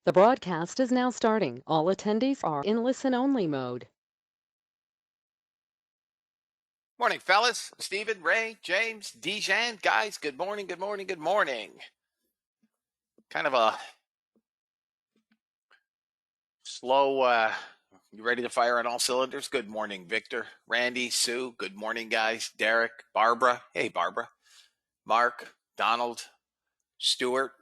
The broadcast is now starting. All attendees are in listen-only mode. Morning, fellas. Stephen, Ray, James, Dijan. Guys, good morning, good morning, good morning. Kind of a slow, you ready to fire on all cylinders? Good morning, Victor, Randy, Sue. Good morning, guys. Derek, Barbara. Hey, Barbara. Mark, Donald, Stuart.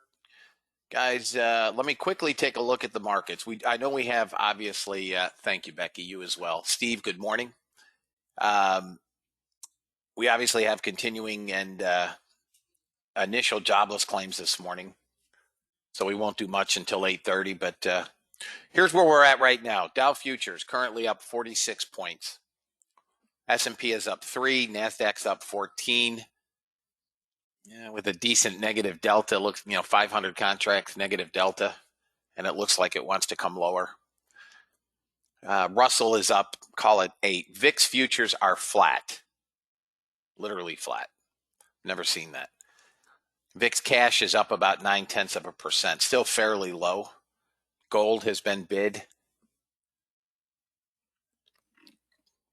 Guys, let me quickly take a look at the markets. I know we have, obviously, thank you, Becky, you as well. Steve, good morning. We obviously have continuing and initial jobless claims this morning, so we won't do much until 8:30. But here's where we're at right now. Dow futures currently up 46 points. S&P is up 3. Nasdaq's up 14. Yeah, with a decent negative delta. Looks, 500 contracts negative delta, and it looks like it wants to come lower. Russell is up, call it 8. VIX futures are flat, literally flat. Never seen that. VIX cash is up about 0.9%, still fairly low. Gold has been bid.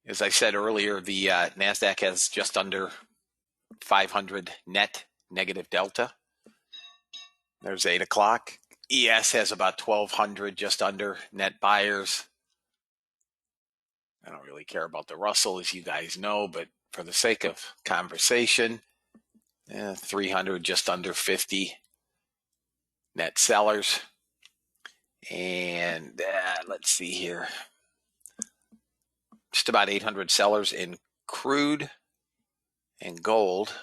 As I said earlier, the NASDAQ has just under 500 net negative delta. There's 8 o'clock. ES has about 1,200 just under net buyers. I don't really care about the Russell, as you guys know, but for the sake of conversation, 300 just under 50 net sellers. And let's see here. Just about 800 sellers in crude and gold.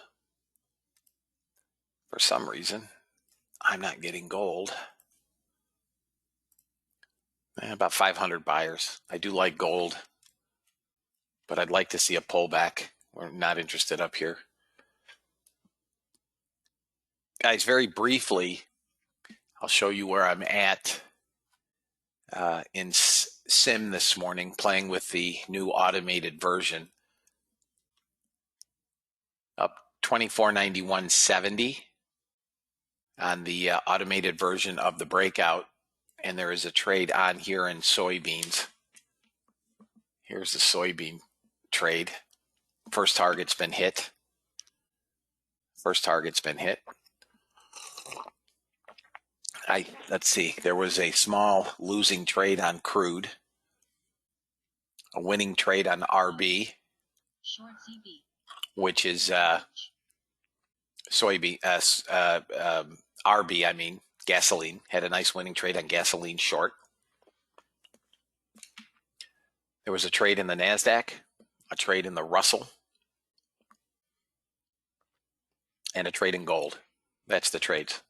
For some reason, I'm not getting gold. About 500 buyers. I do like gold, but I'd like to see a pullback. We're not interested up here. Guys, very briefly, I'll show you where I'm at in Sim this morning, playing with the new automated version. Up 24.91.70 on the automated version of the breakout. And there is a trade on here in soybeans. Here's the soybean trade. First target's been hit. Let's see. There was a small losing trade on crude. A winning trade on RB, which is soybean. RB, I mean gasoline. Had a nice winning trade on gasoline short. There was a trade in the NASDAQ, a trade in the Russell, and a trade in gold. That's the trades.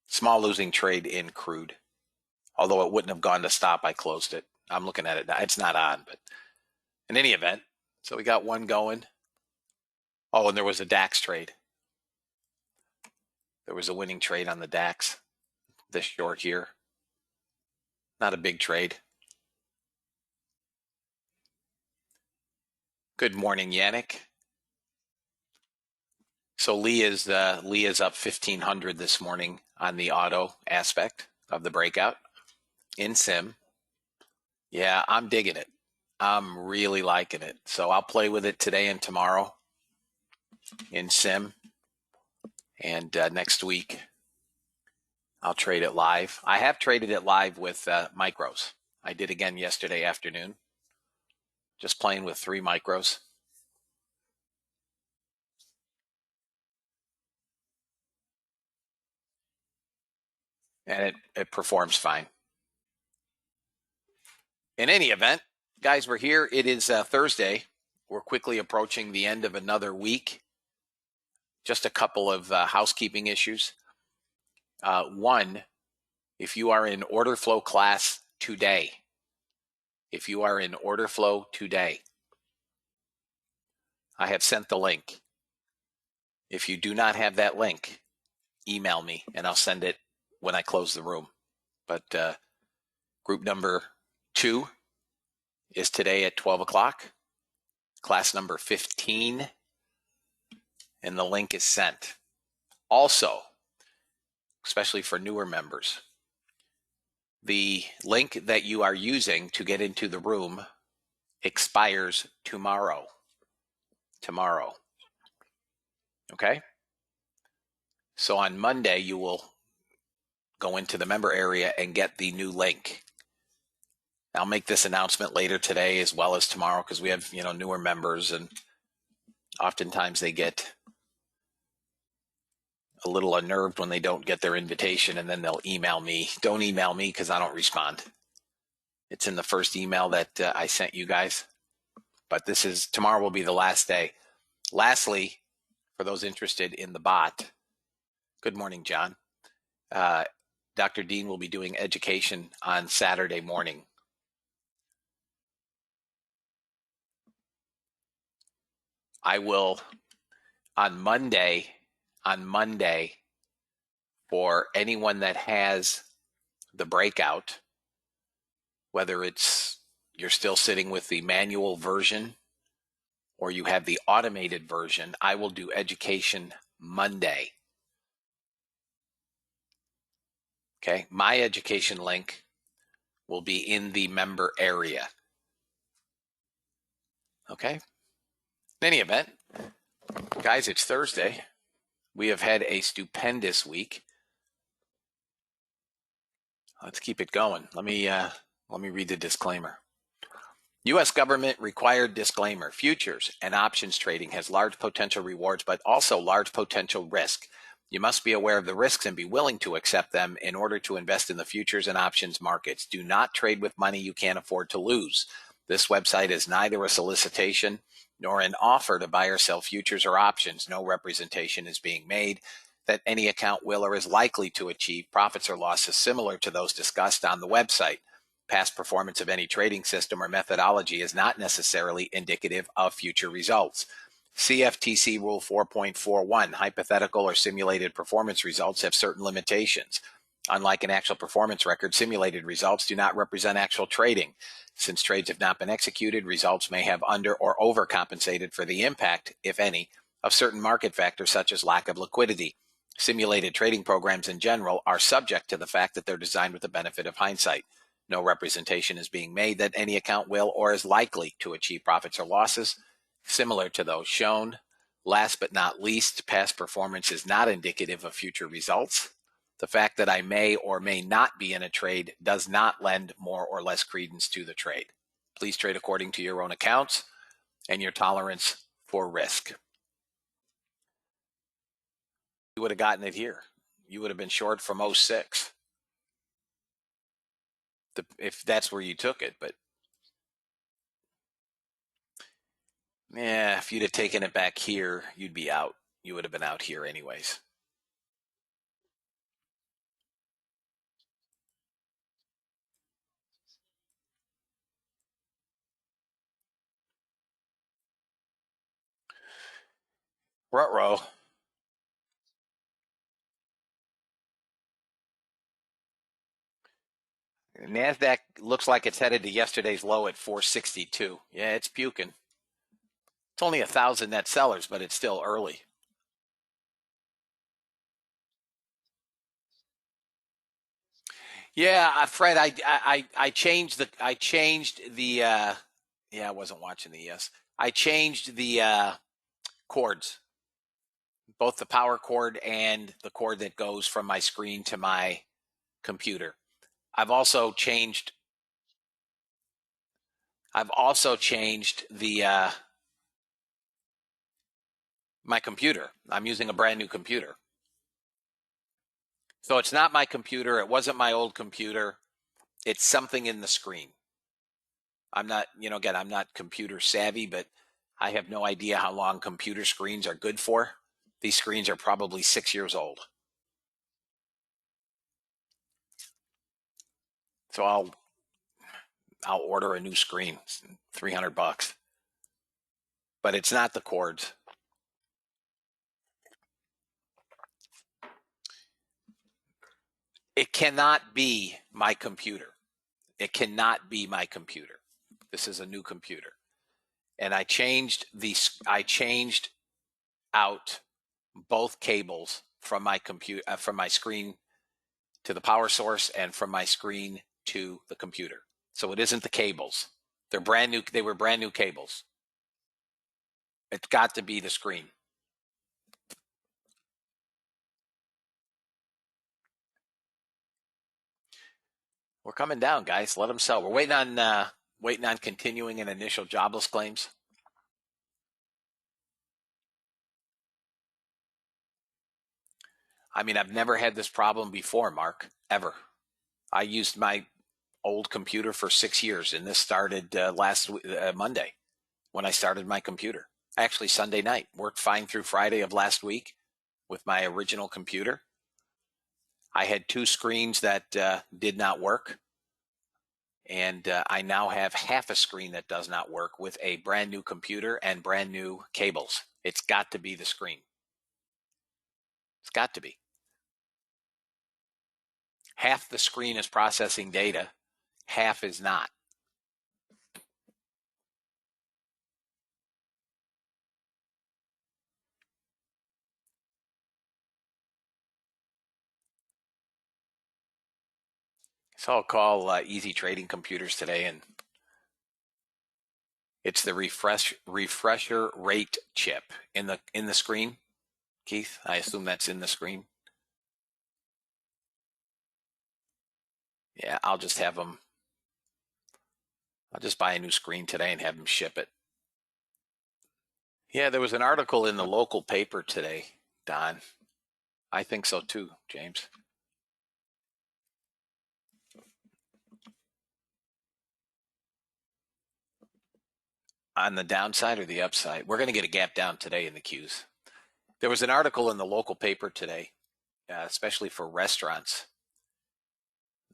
Small losing trade in crude. Although it wouldn't have gone to stop, I closed it. I'm looking at it now. It's not on, but in any event, so we got one going. Oh, and there was a DAX trade. There was a winning trade on the DAX, this short here. Not a big trade. Good morning, Yannick. So Lee is up 1,500 this morning on the auto aspect of the breakout in Sim. Yeah, I'm digging it. I'm really liking it. So I'll play with it today and tomorrow in Sim. And next week, I'll trade it live. I have traded it live with micros. I did again yesterday afternoon. Just playing with 3 micros. And it performs fine. In any event, guys, we're here. It is Thursday. We're quickly approaching the end of another week. Just a couple of housekeeping issues. One, if you are in order flow class today, I have sent the link. If you do not have that link, email me and I'll send it when I close the room. But group number 2 is today at 12 o'clock. Class number 15, and the link is sent. Also, especially for newer members, The link that you are using to get into the room expires tomorrow. Okay? So on Monday, you will go into the member area and get the new link. I'll make this announcement later today as well as tomorrow because we have, newer members, and oftentimes they get a little unnerved when they don't get their invitation, and then they'll email me. Don't email me because I don't respond. It's in the first email that I sent you guys. But tomorrow will be the last day. Lastly, for those interested in the bot, good morning, John. Dr. Dean will be doing education on Saturday morning. I will on Monday, for anyone that has the breakout, whether you're still sitting with the manual version or you have the automated version, I will do education Monday. Okay, my education link will be in the member area. Okay, in any event, guys, it's Thursday. We have had a stupendous week. Let's keep it going. Let me read the disclaimer. U.S. government required disclaimer. Futures and options trading has large potential rewards, but also large potential risk. You must be aware of the risks and be willing to accept them in order to invest in the futures and options markets. Do not trade with money you can't afford to lose. This website is neither a solicitation nor an offer to buy or sell futures or options. No representation is being made that any account will or is likely to achieve profits or losses similar to those discussed on the website. Past performance of any trading system or methodology is not necessarily indicative of future results. CFTC Rule 4.41, hypothetical or simulated performance results have certain limitations. Unlike an actual performance record, simulated results do not represent actual trading. Since trades have not been executed, results may have under or overcompensated for the impact, if any, of certain market factors such as lack of liquidity. Simulated trading programs in general are subject to the fact that they're designed with the benefit of hindsight. No representation is being made that any account will or is likely to achieve profits or losses similar to those shown. Last but not least, past performance is not indicative of future results. The fact that I may or may not be in a trade does not lend more or less credence to the trade. Please trade according to your own accounts and your tolerance for risk. You would have gotten it here. You would have been short from 06. If that's where you took it, but yeah, if you'd have taken it back here, you'd be out. You would have been out here anyways. Ruh-roh. NASDAQ looks like it's headed to yesterday's low at 462. Yeah, it's puking. It's only 1,000 net sellers, but it's still early. Yeah, Fred, I changed the yeah, I wasn't watching the yes. I changed the cords, both the power cord and the cord that goes from my screen to my computer. I've also changed the my computer. I'm using a brand new computer. So it's not my computer. It wasn't my old computer. It's something in the screen. I'm not, again, I'm not computer savvy, but I have no idea how long computer screens are good for. These screens are probably 6 years old. So I'll order a new screen, $300. But it's not the cords. It cannot be my computer. It cannot be my computer. This is a new computer. And I changed out both cables from my computer, from my screen to the power source and from my screen to the computer. So it isn't the cables. They're brand new. They were brand new cables. It's got to be the screen. We're coming down, guys. Let them sell. We're waiting on continuing and initial jobless claims. I mean, I've never had this problem before, Mark, ever. I used my old computer for 6 years, and this started last Monday when I started my computer. Actually, Sunday night. Worked fine through Friday of last week with my original computer. I had 2 screens that did not work. And I now have half a screen that does not work with a brand new computer and brand new cables. It's got to be the screen. It's got to be. Half the screen is processing data, half is not. So I'll call Easy Trading Computers today, and it's the refresher rate chip in the screen. Keith, I assume that's in the screen. Yeah, I'll just have them. I'll just buy a new screen today and have them ship it. Yeah, there was an article in the local paper today, Don. I think so too, James. On the downside or the upside? We're going to get a gap down today in the Qs. There was an article in the local paper today, especially for restaurants,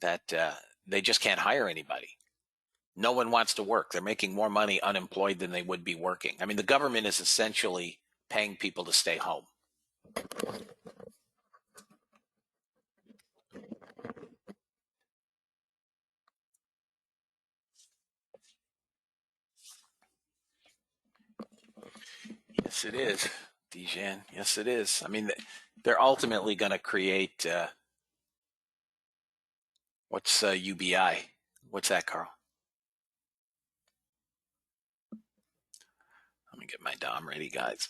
that they just can't hire anybody. No one wants to work. They're making more money unemployed than they would be working. I mean, the government is essentially paying people to stay home. Yes, it is, Dijon. Yes, it is. I mean, they're ultimately going to create what's UBI? What's that, Carl? Let me get my DOM ready, guys.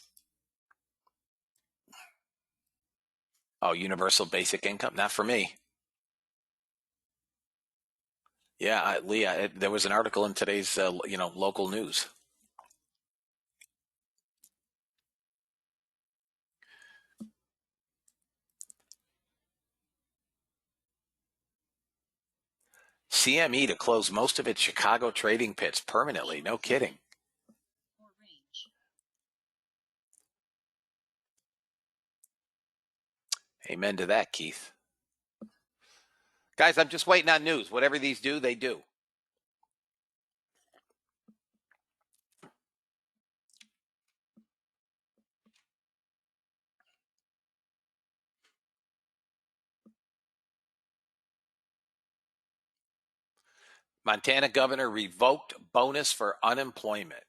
Oh, universal basic income? Not for me. Yeah, Leah, there was an article in today's, local news. CME to close most of its Chicago trading pits permanently. No kidding. Amen to that, Keith. Guys, I'm just waiting on news. Whatever these do, they do. Montana governor revoked bonus for unemployment.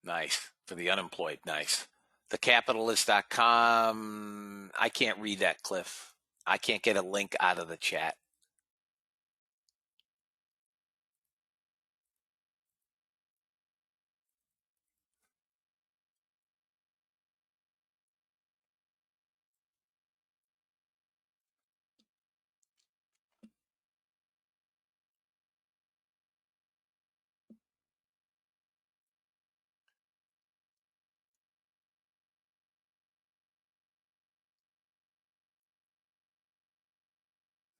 Nice. For the unemployed. Nice. Thecapitalist.com. I can't read that, Cliff. I can't get a link out of the chat.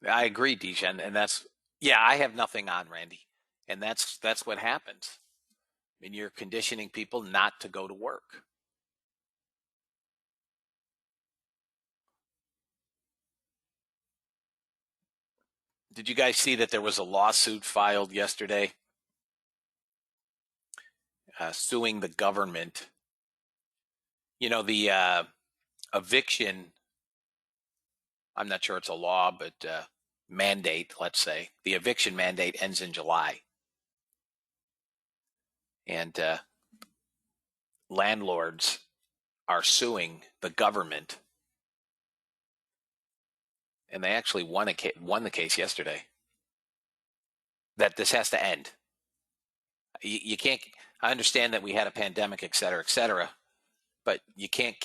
I agree, Dijon, and I have nothing on, Randy, and that's what happens. I mean, you're conditioning people not to go to work. Did you guys see that there was a lawsuit filed yesterday suing the government? You know, the eviction, I'm not sure it's a law, but mandate, let's say, the eviction mandate ends in July. And landlords are suing the government and they actually won the case yesterday, that this has to end. You can't. I understand that we had a pandemic, et cetera, but you can't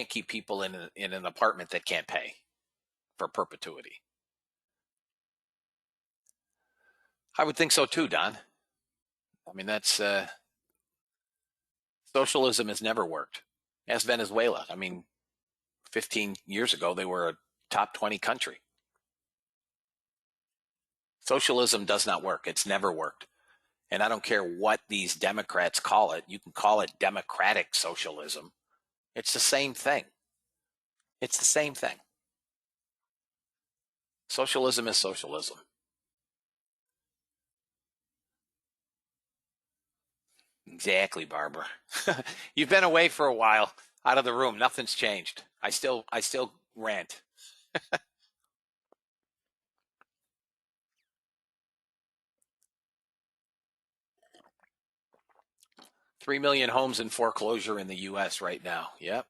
keep people in an apartment that can't pay for perpetuity. I would think so too, Don. I mean, that's socialism has never worked. Ask Venezuela. I mean, 15 years ago, they were a top 20 country. Socialism does not work. It's never worked. And I don't care what these Democrats call it. You can call it democratic socialism. It's the same thing. It's the same thing. Socialism is socialism. Exactly, Barbara. You've been away for a while, out of the room. Nothing's changed. I still rant. 3 million homes in foreclosure in the U.S. right now. Yep.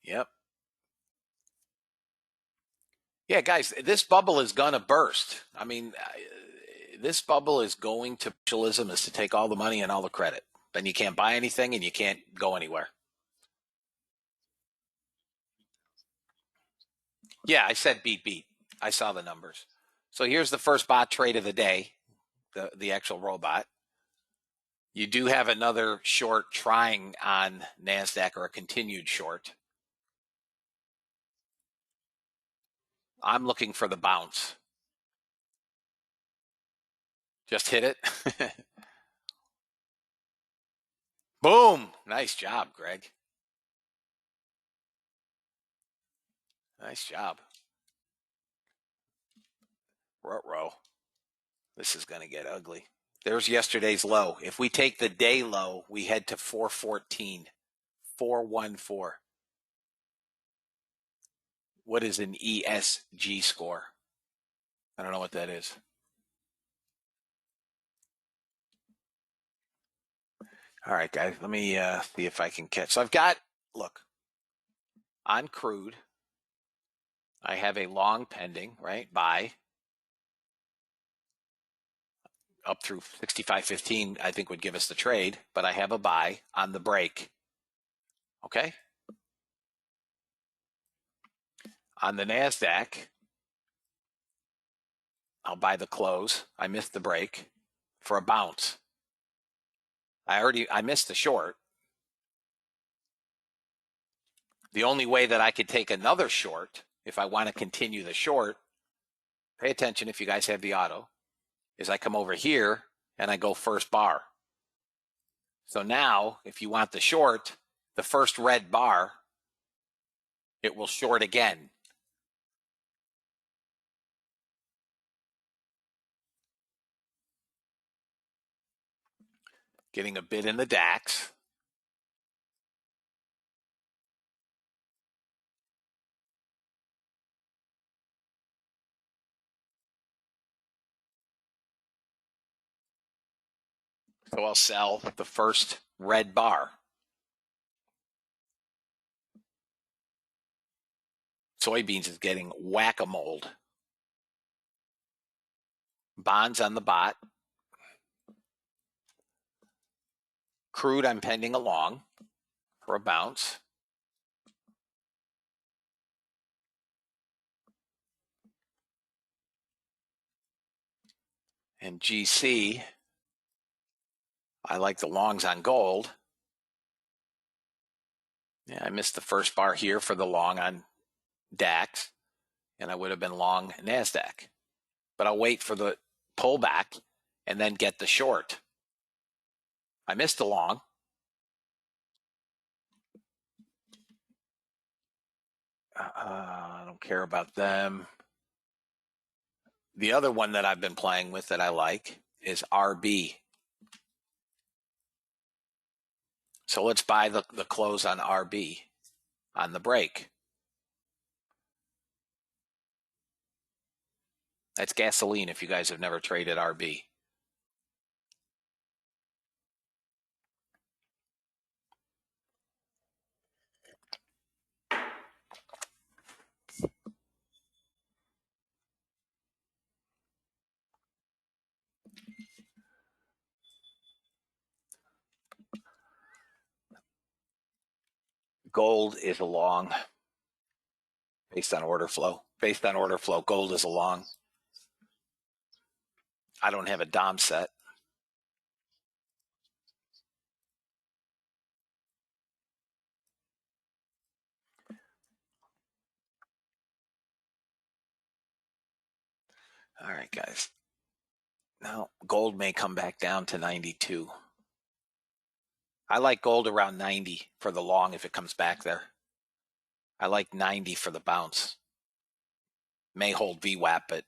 Yep. Yeah, guys, this bubble is going to burst. I mean, this bubble is going to socialism is to take all the money and all the credit. Then you can't buy anything and you can't go anywhere. Yeah, I said beat. I saw the numbers. So here's the first bot trade of the day, the actual robot. You do have another short trying on NASDAQ, or a continued short. I'm looking for the bounce. Just hit it. Boom. Nice job, Greg. Nice job. Ruh-roh. This is going to get ugly. There's yesterday's low. If we take the day low, we head to 414. 414. What is an ESG score? I don't know what that is. All right, guys, let me see if I can catch. So I've got, look, on crude, I have a long pending, right, buy up through 65.15, I think would give us the trade, but I have a buy on the break. Okay? On the NASDAQ, I'll buy the close. I missed the break for a bounce. I missed the short. The only way that I could take another short, if I want to continue the short, pay attention if you guys have the auto, is I come over here and I go first bar. So now, if you want the short, the first red bar, it will short again. Getting a bid in the DAX. So I'll sell the first red bar. Soybeans is getting whack-a-mole. Bonds on the bot. Crude, I'm pending along for a bounce. And GC, I like the longs on gold. Yeah, I missed the first bar here for the long on DAX, and I would have been long NASDAQ. But I'll wait for the pullback and then get the short. I missed the long. I don't care about them. The other one that I've been playing with that I like is RB. So let's buy the close on RB on the break. That's gasoline if you guys have never traded RB. Gold is a long based on order flow. Based on order flow, gold is a long. I don't have a Dom set. All right, guys. Now, gold may come back down to 92. I like gold around 90 for the long if it comes back there. I like 90 for the bounce. May hold VWAP, but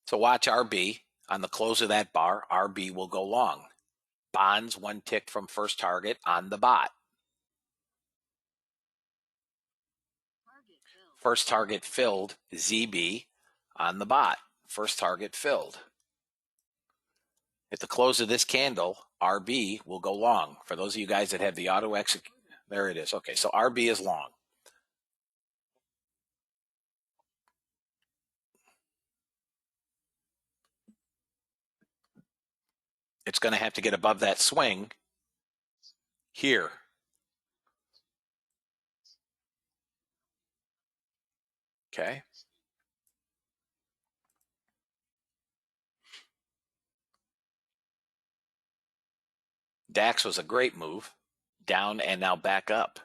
so watch RB. On the close of that bar, RB will go long. Bonds one tick from first target on the bot. First target filled, ZB on the bot. First target filled. At the close of this candle, RB will go long. For those of you guys that have the auto execute, there it is. Okay, so RB is long. It's going to have to get above that swing here. Okay. DAX was a great move. Down and now back up.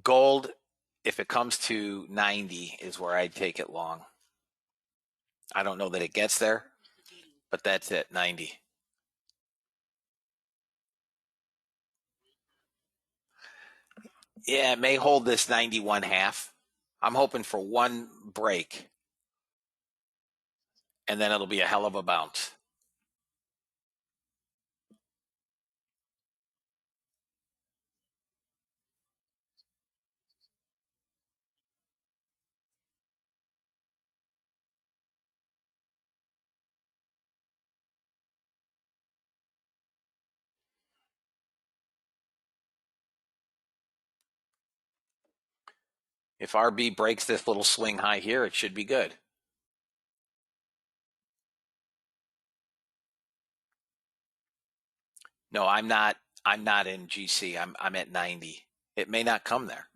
Gold, if it comes to 90, is where I'd take it long. I don't know that it gets there, but that's it, 90. Yeah, it may hold this 91.5. I'm hoping for one break, and then it'll be a hell of a bounce. If RB breaks this little swing high here, it should be good. No, I'm not in GC. I'm at 90. It may not come there.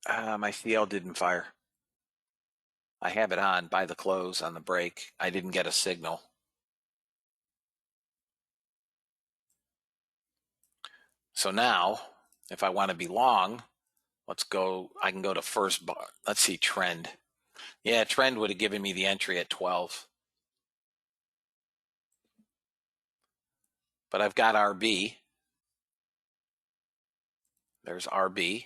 My CL didn't fire. I have it on by the close on the break. I didn't get a signal. So now, if I want to be long, let's go. I can go to first bar. Let's see, trend. Yeah, trend would have given me the entry at 12. But I've got RB. There's RB.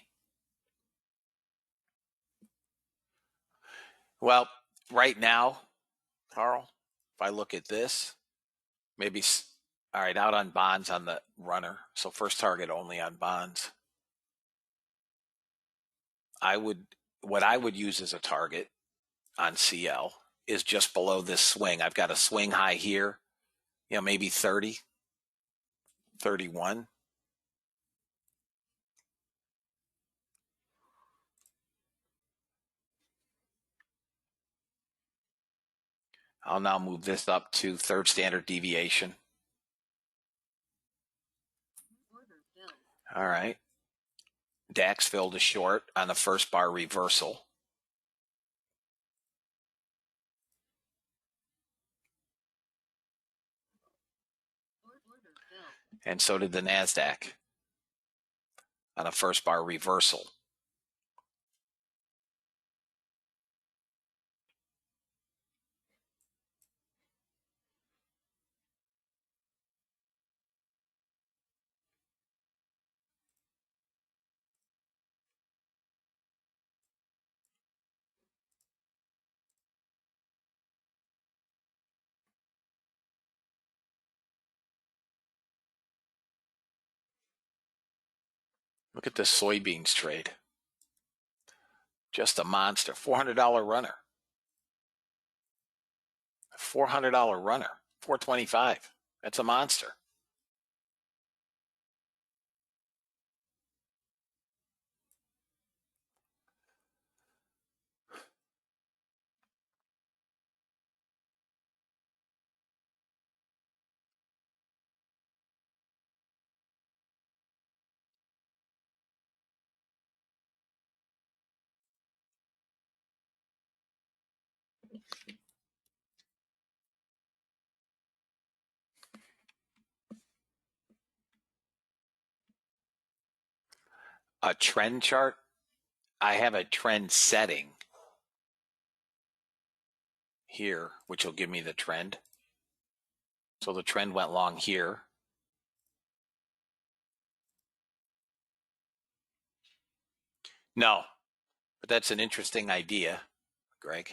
Well, right now, Carl, if I look at this, maybe, all right, out on bonds on the runner. So first target only on bonds. What I would use as a target on CL is just below this swing. I've got a swing high here, maybe 30, 31. I'll now move this up to third standard deviation. All right. DAX filled a short on the first bar reversal. And so did the NASDAQ on a first bar reversal. Look at this soybeans trade. Just a monster. $400 runner. $400 runner. 425. That's a monster. A trend chart? I have a trend setting here, which will give me the trend. So the trend went long here. No, but that's an interesting idea, Greg.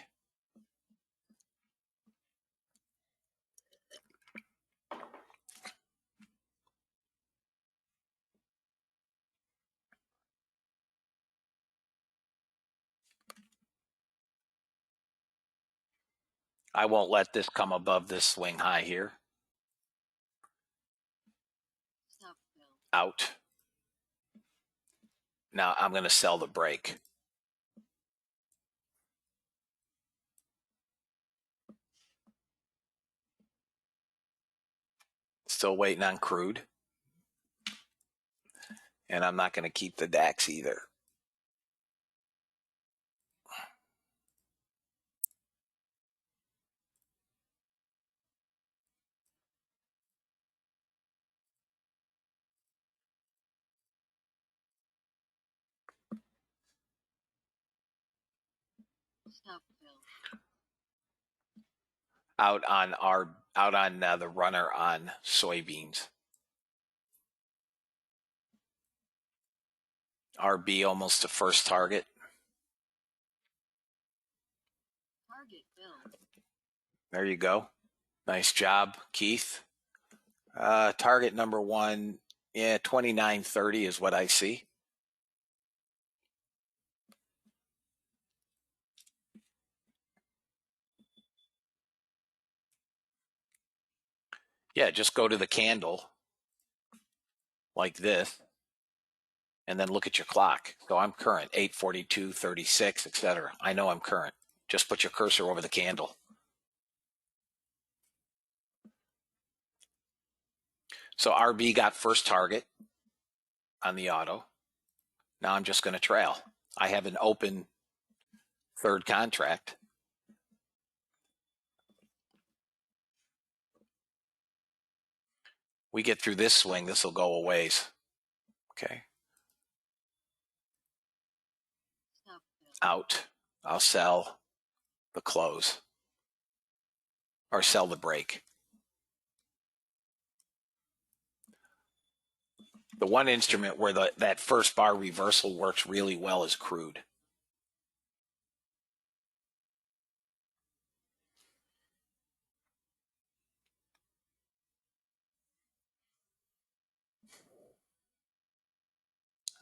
I won't let this come above this swing high here. Out. Now I'm going to sell the break. Still waiting on crude. And I'm not going to keep the DAX either. Out on the runner on soybeans. RB almost a first target. There you go. Nice job, Keith. Target number one, 29.30 is what I see. Yeah, just go to the candle like this and then look at your clock. So I'm current, 8:42, 36, etc. I know I'm current. Just put your cursor over the candle. So RB got first target on the auto. Now I'm just going to trail. I have an open third contract. We get through this swing, this will go a ways. Okay. Out. I'll sell the close or sell the break. The one instrument where that first bar reversal works really well is crude.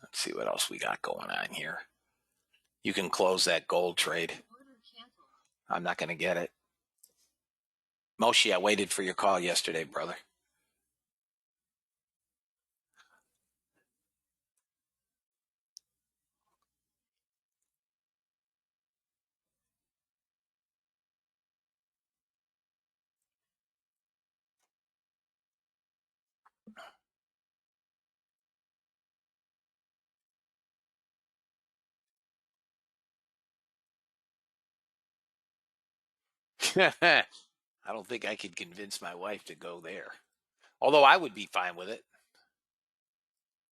Let's see what else we got going on here. You can close that gold trade. I'm not going to get it. Moshe, I waited for your call yesterday, brother. I don't think I could convince my wife to go there. Although I would be fine with it.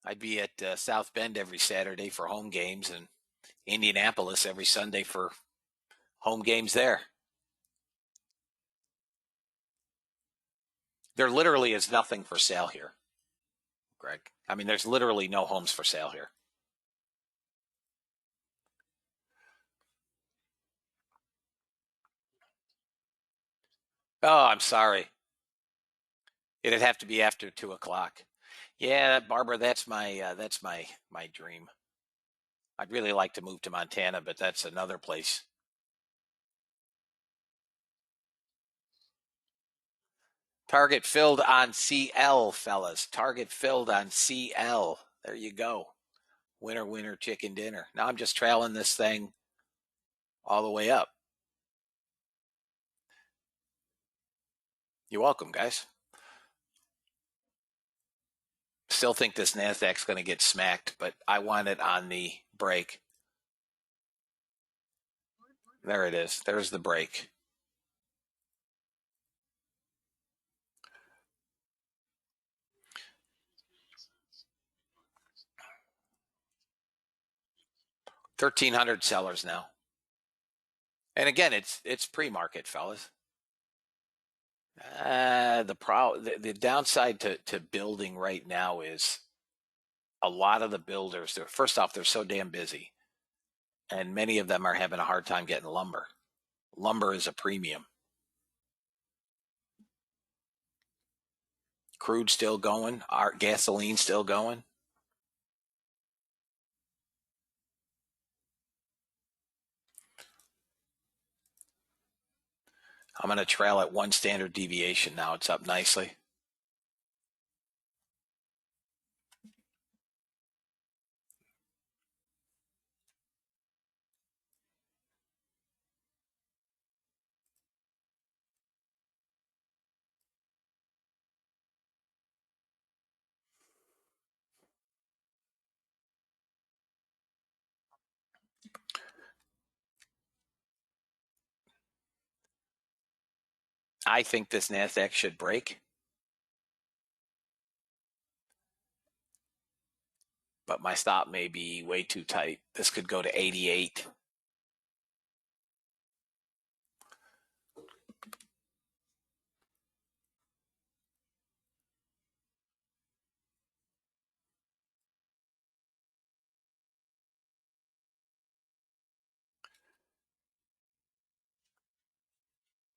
I'd be at South Bend every Saturday for home games and Indianapolis every Sunday for home games there. There literally is nothing for sale here, Greg. I mean, there's literally no homes for sale here. Oh, I'm sorry. It'd have to be after 2:00. Yeah, Barbara, that's my dream. I'd really like to move to Montana, but that's another place. Target filled on CL, fellas. Target filled on CL. There you go. Winner, winner, chicken dinner. Now I'm just trailing this thing all the way up. You're welcome, guys. Still think this NASDAQ's going to get smacked, but I want it on the break. There it is. There's the break. 1,300 sellers now. And again, it's pre-market, fellas. The downside to building right now is a lot of the builders. First off, they're so damn busy, and many of them are having a hard time getting lumber. Lumber is a premium. Crude still going. Our gasoline still going. I'm going to trail at 1 standard deviation now. It's up nicely. I think this NASDAQ should break, but my stop may be way too tight. This could go to 88.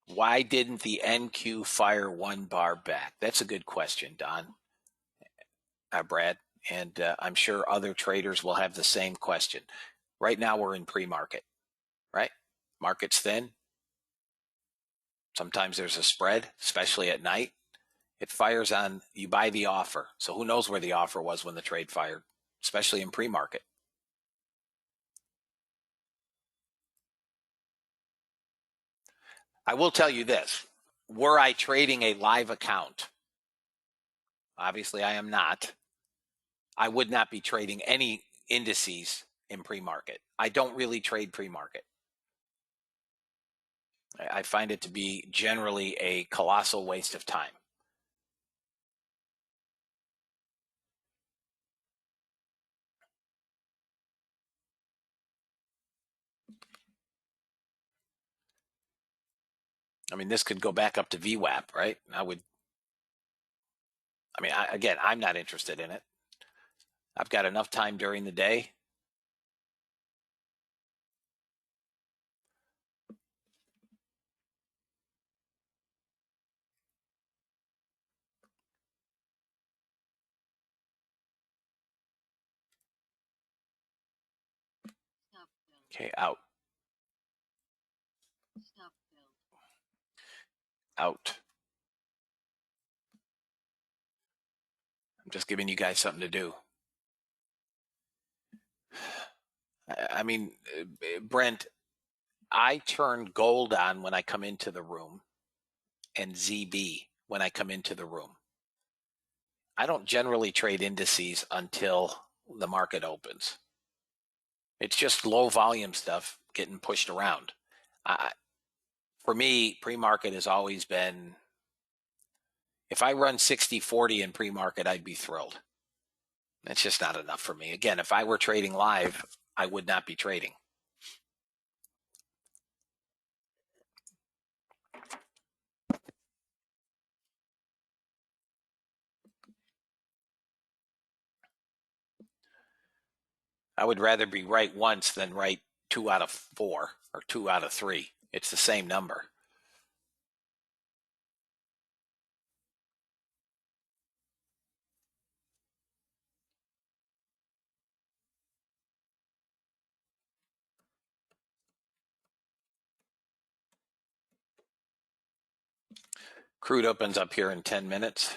Why didn't the NQ fire 1 bar back? That's a good question, Don, Brad, and I'm sure other traders will have the same question. Right now we're in pre-market, right? Market's thin. Sometimes there's a spread, especially at night. It fires on, you buy the offer. So who knows where the offer was when the trade fired, especially in pre-market. I will tell you this. Were I trading a live account, obviously I am not, I would not be trading any indices in pre-market. I don't really trade pre-market. I find it to be generally a colossal waste of time. I mean, this could go back up to VWAP, right? Again, I'm not interested in it. I've got enough time during the day. Okay, out. Out. I'm just giving you guys something to do. I mean, Brent, I turn gold on when I come into the room and ZB when I come into the room. I don't generally trade indices until the market opens. It's just low volume stuff getting pushed around. For me, pre-market has always been, if I run 60-40 in pre-market, I'd be thrilled. That's just not enough for me. Again, if I were trading live, I would not be trading. I would rather be right once than right 2 out of 4 or 2 out of 3. It's the same number. Crude opens up here in 10 minutes.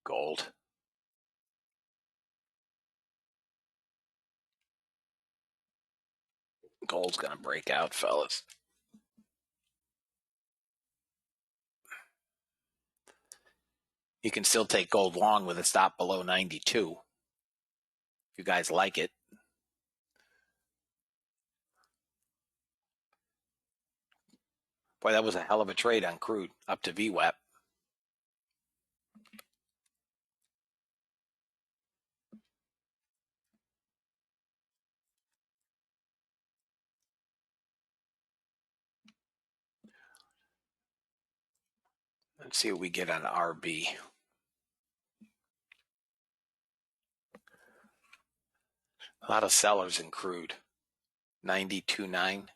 Gold. Gold's going to break out, fellas. You can still take gold long with a stop below 92. If you guys like it. Boy, that was a hell of a trade on crude up to VWAP. Let's see what we get on RB. A lot of sellers in crude. 92.9.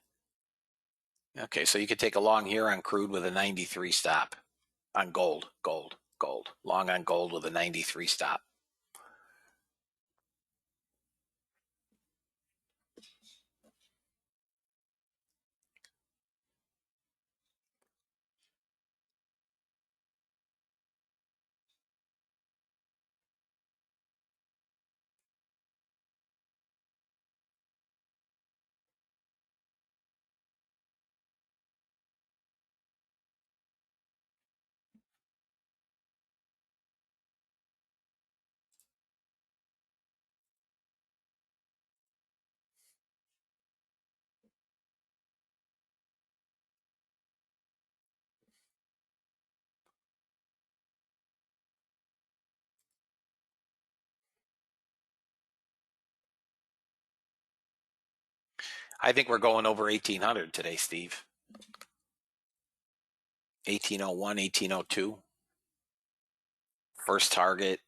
Okay, so you could take a long here on crude with a 93 stop. On gold. Long on gold with a 93 stop. I think we're going over 1800 today, Steve. 1801, 1802. First target,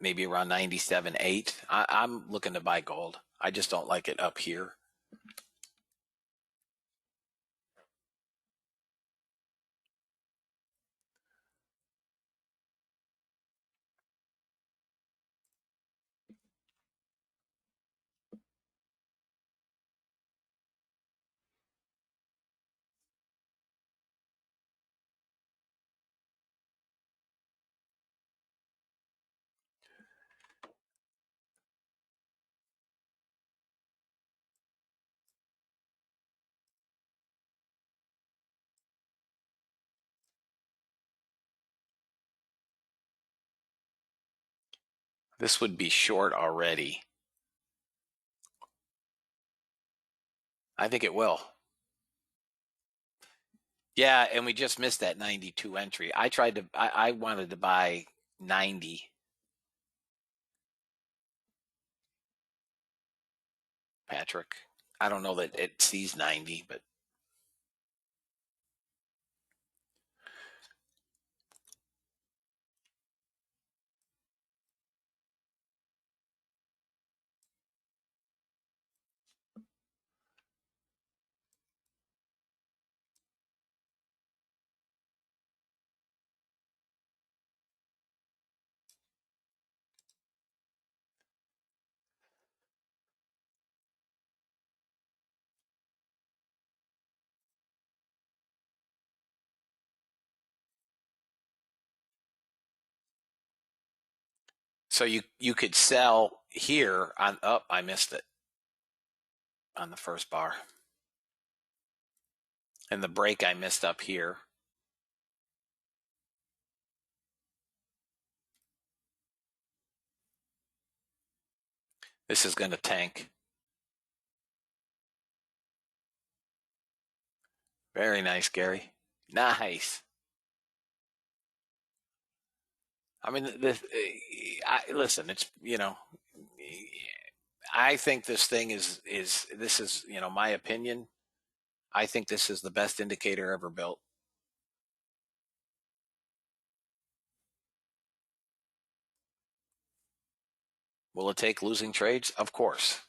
maybe around 97.8. I'm looking to buy gold. I just don't like it up here. This would be short already. I think it will. Yeah, and we just missed that 92 entry. I wanted to buy 90. Patrick. I don't know that it sees 90, but so you could sell here on up. I missed it on the first bar. And the break I missed up here. This is going to tank. Very nice, Gary. Nice. I mean, listen. It's I think this thing is this is my opinion. I think this is the best indicator ever built. Will it take losing trades? Of course.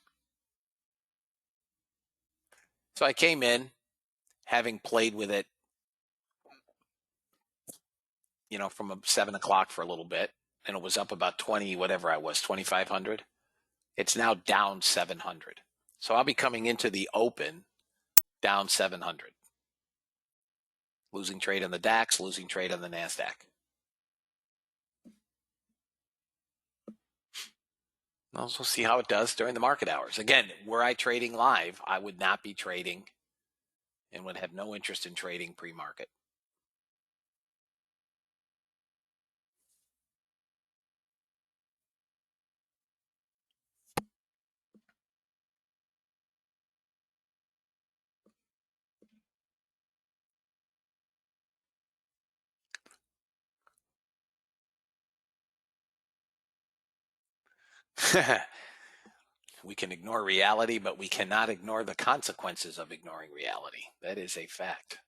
So I came in having played with it, from 7 o'clock for a little bit, and it was up about 20, whatever I was, 2,500. It's now down 700. So I'll be coming into the open down 700. Losing trade on the DAX, losing trade on the NASDAQ. We'll see how it does during the market hours. Again, were I trading live, I would not be trading and would have no interest in trading pre-market. We can ignore reality, but we cannot ignore the consequences of ignoring reality. That is a fact.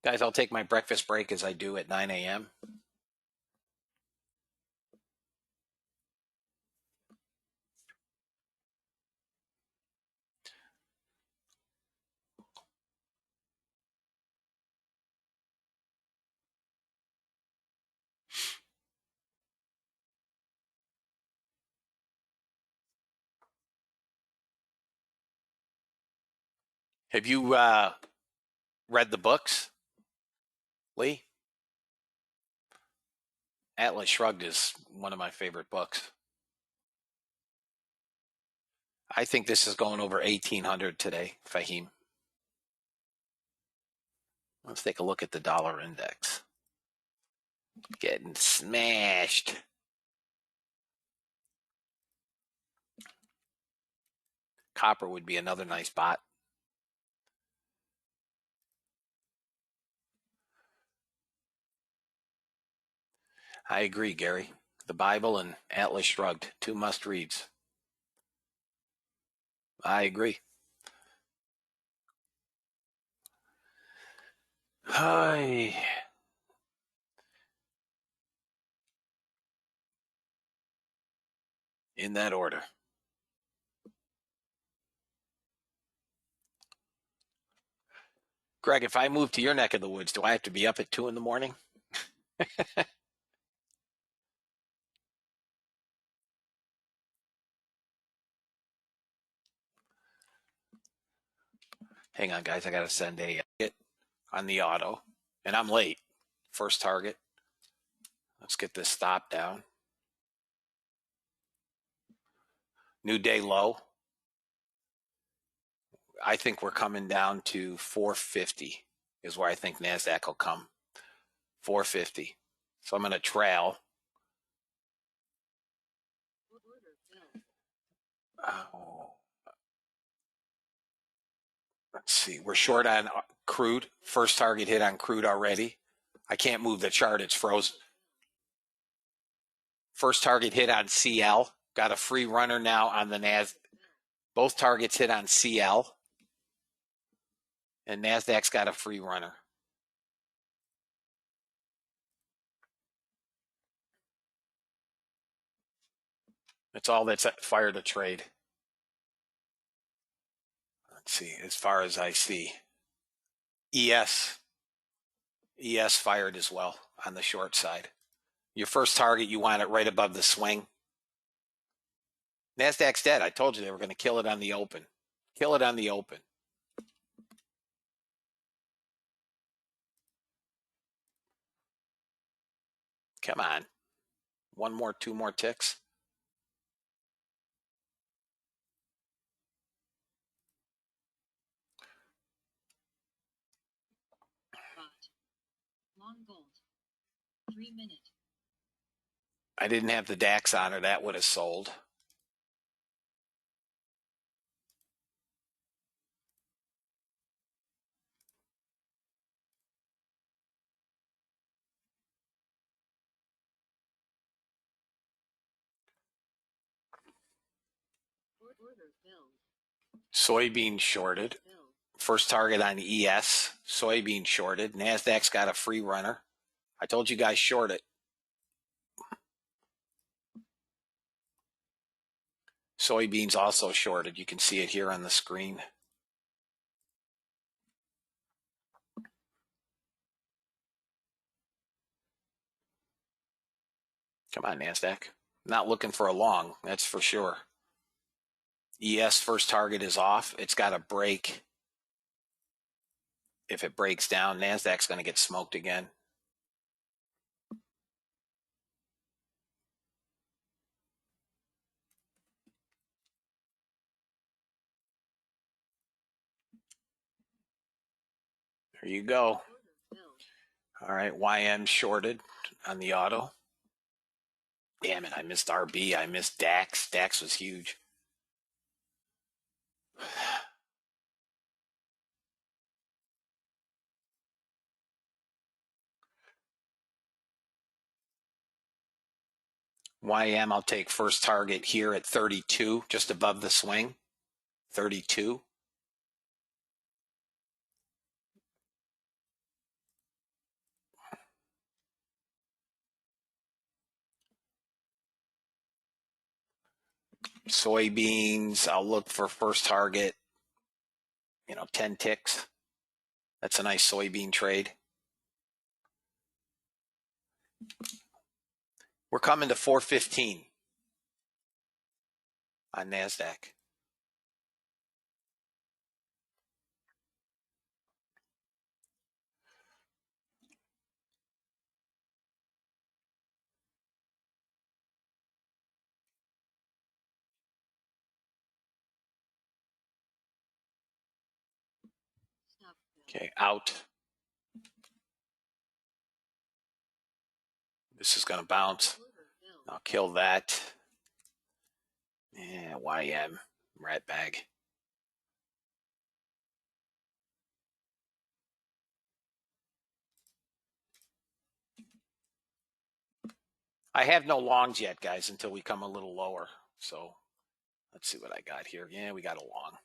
Guys, I'll take my breakfast break as I do at 9 a.m. Have you read the books, Lee? Atlas Shrugged is one of my favorite books. I think this is going over 1,800 today, Fahim. Let's take a look at the dollar index. Getting smashed. Copper would be another nice bot. I agree, Gary. The Bible and Atlas Shrugged, two must-reads. I agree. Hi. In that order. Greg, if I move to your neck of the woods, do I have to be up at 2 in the morning? Hang on, guys. I got to send a hit on the auto, and I'm late. First target. Let's get this stop down. New day low. I think we're coming down to 450 is where I think NASDAQ will come. 450. So I'm going to trail. Oh. Let's see. We're short on crude. First target hit on crude already. I can't move the chart. It's frozen. First target hit on CL. Got a free runner now on the NASDAQ. Both targets hit on CL. And NASDAQ's got a free runner. That's all that's fired a trade. Let's see, as far as I see. ES fired as well on the short side. Your first target, you want it right above the swing. NASDAQ's dead. I told you they were going to kill it on the open. Kill it on the open. Come on. One more, two more ticks. Long gold. 3 minutes. I didn't have the DAX on her. That would have sold. Soybean shorted. First target on ES. Soybean shorted. NASDAQ's got a free runner. I told you guys short it. Soybeans also shorted. You can see it here on the screen. Come on, NASDAQ. Not looking for a long, that's for sure. ES first target is off. It's got a break. if it breaks down, NASDAQ's going to get smoked again. There you go. Order filled. All right, YM shorted on the auto. Damn it, I missed RB. I missed DAX. DAX was huge. YM, I'll take first target here at 32, just above the swing. 32. Soybeans, I'll look for first target, 10 ticks. That's a nice soybean trade. We're coming to 415 on NASDAQ. Stop filled. Okay, out. This is going to bounce. Order filled. I'll kill that. Yeah, YM, rat bag. I have no longs yet, guys, until we come a little lower. So let's see what I got here. Yeah, we got a long.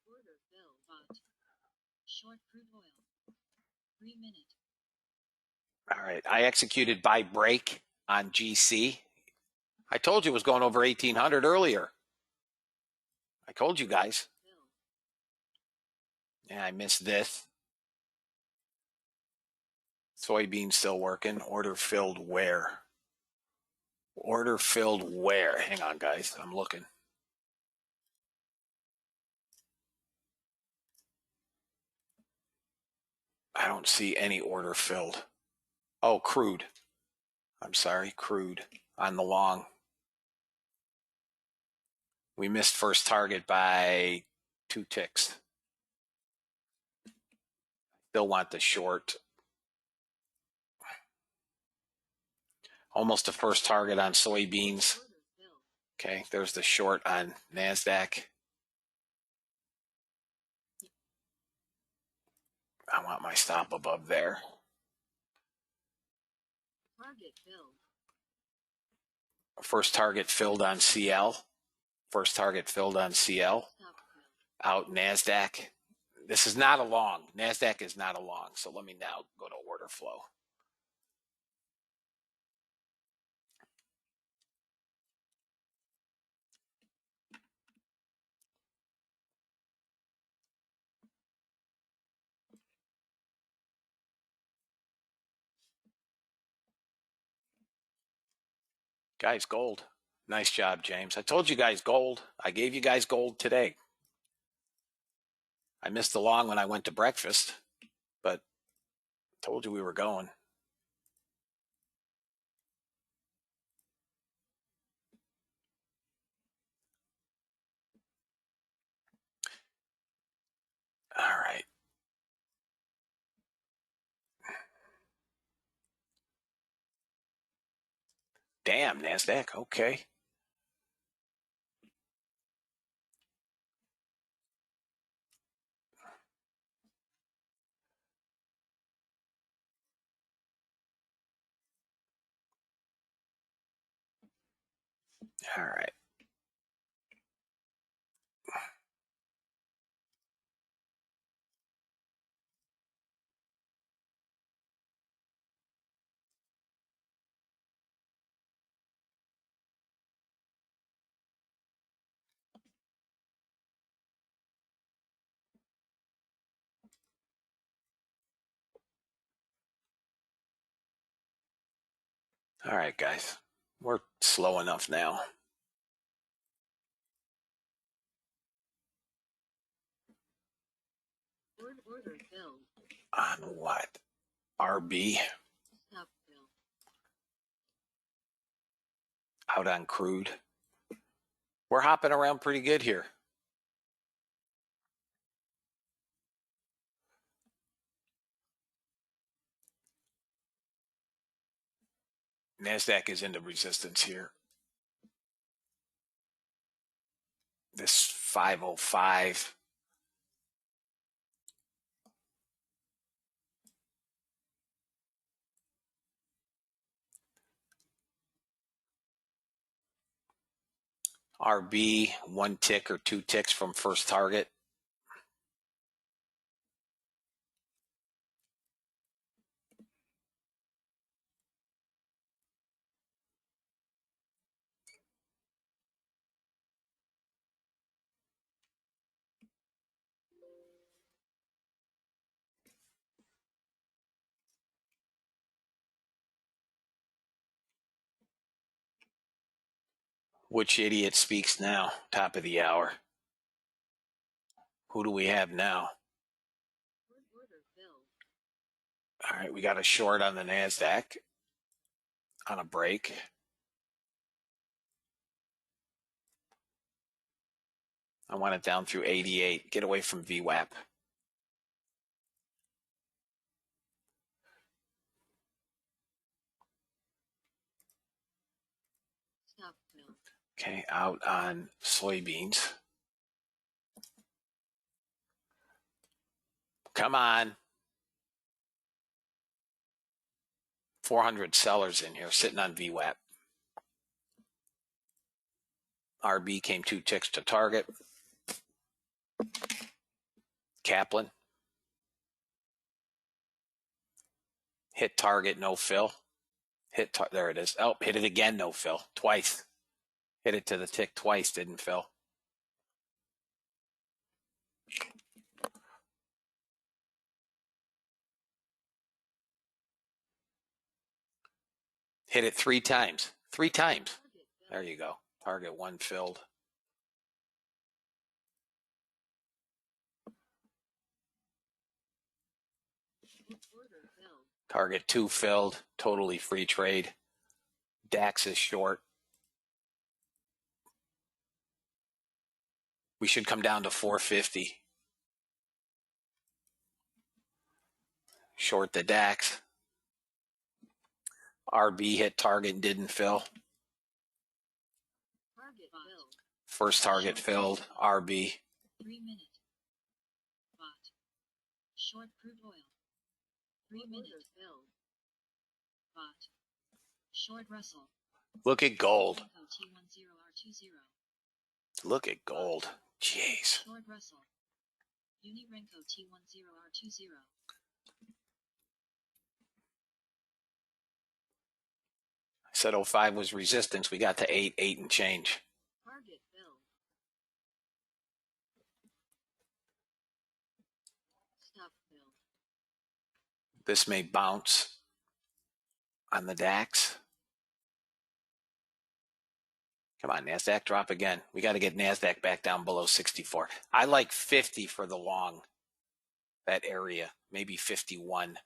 Order filled. Bought. Short crude oil. 3 minute. All right, I executed buy break on GC. I told you it was going over 1800 earlier. I told you guys. Filled. Yeah, I missed this. Soybean still working. Order filled where? Order filled where? Hang on, guys. I'm looking. I don't see any order filled. Oh, crude. I'm sorry, crude on the long. We missed first target by 2 ticks. Still want the short. Almost a first target on soybeans. Order filled. Okay, there's the short on NASDAQ. I want my stop above there. Target filled. First target filled on CL. First target filled on CL. Stop filled. Out NASDAQ. This is not a long. NASDAQ is not a long. So let me now go to order flow. Guys, gold. Nice job, James. I told you guys gold. I gave you guys gold today. I missed the long when I went to breakfast, but told you we were going. All right. Damn, NASDAQ. Okay. All right. All right, guys. We're slow enough now. On what? RB Stop fill. out on crude. We're hopping around pretty good here. NASDAQ is into resistance here. This 505. RB, 1 tick or 2 ticks from first target. Which idiot speaks now? Top of the hour. Who do we have now? Order filled. All right, we got a short on the NASDAQ on a break. I want it down through 88. Get away from VWAP. Stop fill. Okay, out on soybeans. Come on. 400 sellers in here sitting on VWAP. RB came 2 ticks to target. Kaplan. Hit target, no fill. There it is. Oh, hit it again, no fill. Twice. Hit it to the tick twice, didn't fill. Hit it 3 times. 3 times. Target filled. There you go. Target 1 filled. Order filled. Target 2 filled. Totally free trade. DAX is short. We should come down to 450. Short the DAX. RB hit target and didn't fill. Target filled. First target filled. RB. 3 minute. Bot. Short crude oil. 3 minute filled. Bot. Short Russell. Look at gold. Renko T10R20. Look at gold. Jeez. Short Russell. Uni Renko T10R20. I said 05 was resistance. We got to 8 and change. Target filled. Stop filled. This may bounce on the DAX. Come on, NASDAQ, drop again. We got to get NASDAQ back down below 64. I like 50 for the long, that area, maybe 51.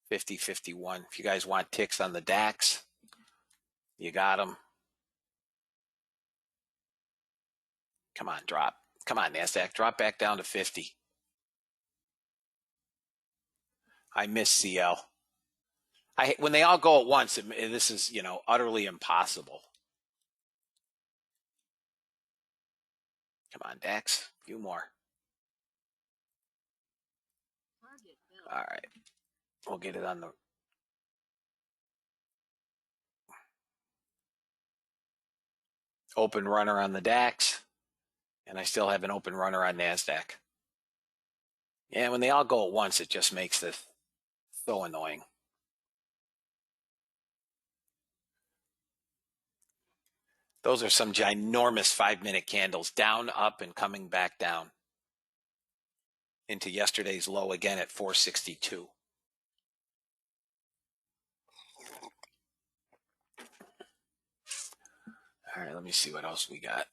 50, 51. If you guys want ticks on the DAX, you got them. Come on, drop. Come on, NASDAQ, drop back down to 50. I miss CL. When they all go at once, this is, utterly impossible. Come on, DAX, a few more. Target filled. All right. We'll get it on the open runner on the DAX, and I still have an open runner on NASDAQ. Yeah, when they all go at once, it just makes this so annoying. Those are some ginormous 5-minute candles, down, up, and coming back down into yesterday's low again at 462. All right, let me see what else we got.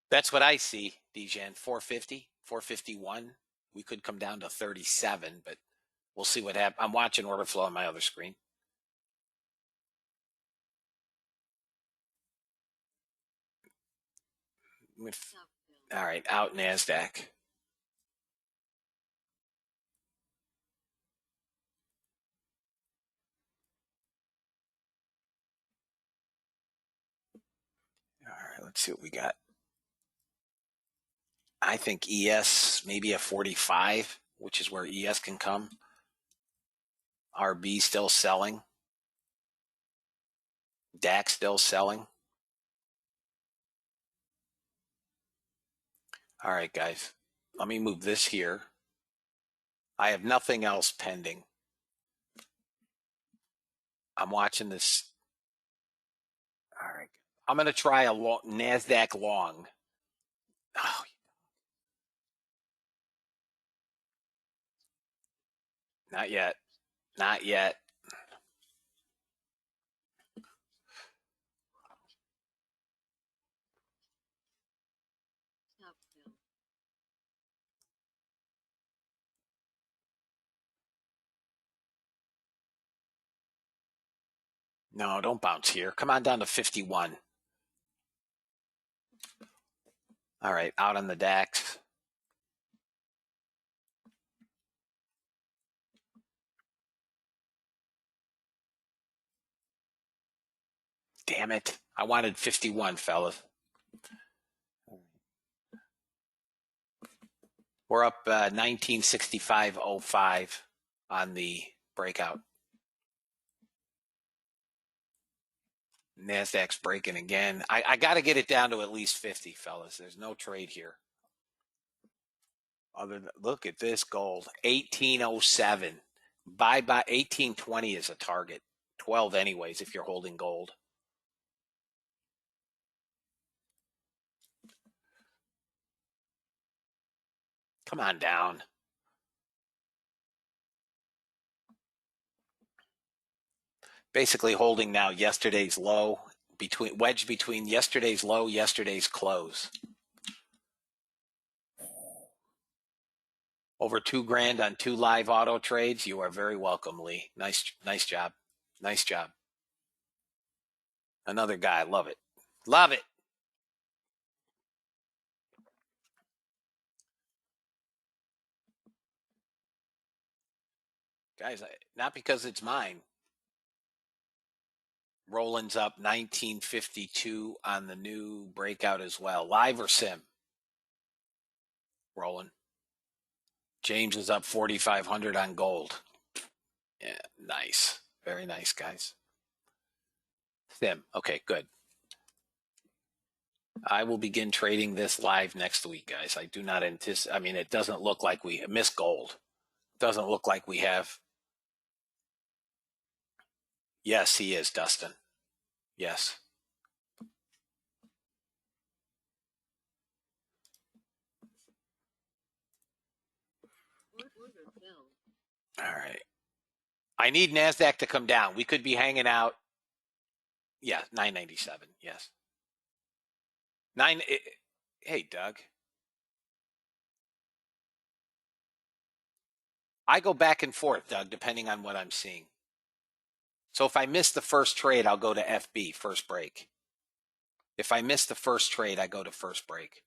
That's what I see, Dijan. 450, 451. We could come down to 37, but we'll see what happens. I'm watching order flow on my other screen. All right, out NASDAQ. All right, let's see what we got. I think ES maybe a 45, which is where ES can come. RB still selling. DAX still selling. All right, guys. Let me move this here. I have nothing else pending. I'm watching this. All right. I'm going to try a NASDAQ long. Oh, not yet. Not yet. Stop fill. No, don't bounce here. Come on down to 51. All right, out on the DAX. Damn it. I wanted 51, fellas. We're up 1965.05 on the breakout. NASDAQ's breaking again. I got to get it down to at least 50, fellas. There's no trade here. Look at this gold, 1807. Buy 1820 is a target. 12 anyways if you're holding gold. Come on down. Basically holding now yesterday's low, wedged between yesterday's low, yesterday's close. Over $2,000 on 2 live auto trades. You are very welcome, Lee. Nice job. Nice job. Another guy. Love it. Love it. Guys, not because it's mine. Roland's up 1952 on the new breakout as well. Live or sim? Roland. James is up 4,500 on gold. Yeah, nice. Very nice, guys. Sim. Okay, good. I will begin trading this live next week, guys. I do not anticipate. I mean, it doesn't look like we miss gold. Doesn't look like we have. Yes, he is, Dustin. Yes. Order fill. All right. I need NASDAQ to come down. We could be hanging out. Yeah, 997. Yes. Hey, Doug. I go back and forth, Doug, depending on what I'm seeing. So if I miss the first trade, I'll go to FB, first break. If I miss the first trade, I go to first break.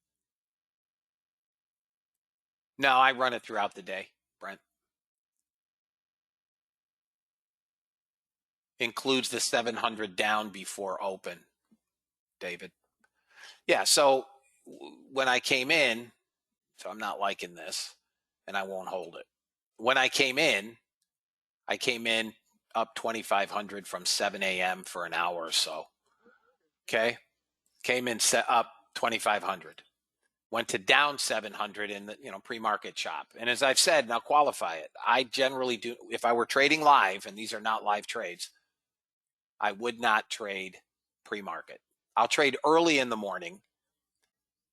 No, I run it throughout the day, Brent. Includes the 700 down before open, David. Yeah, so when I came in, so I'm not liking this, and I won't hold it. When I came in up 2,500 from 7 a.m. for an hour or so. Okay, came in set up 2,500. Went to down 700 in the pre-market chop. And as I've said, now qualify it. I generally do. If I were trading live, and these are not live trades, I would not trade pre-market. I'll trade early in the morning,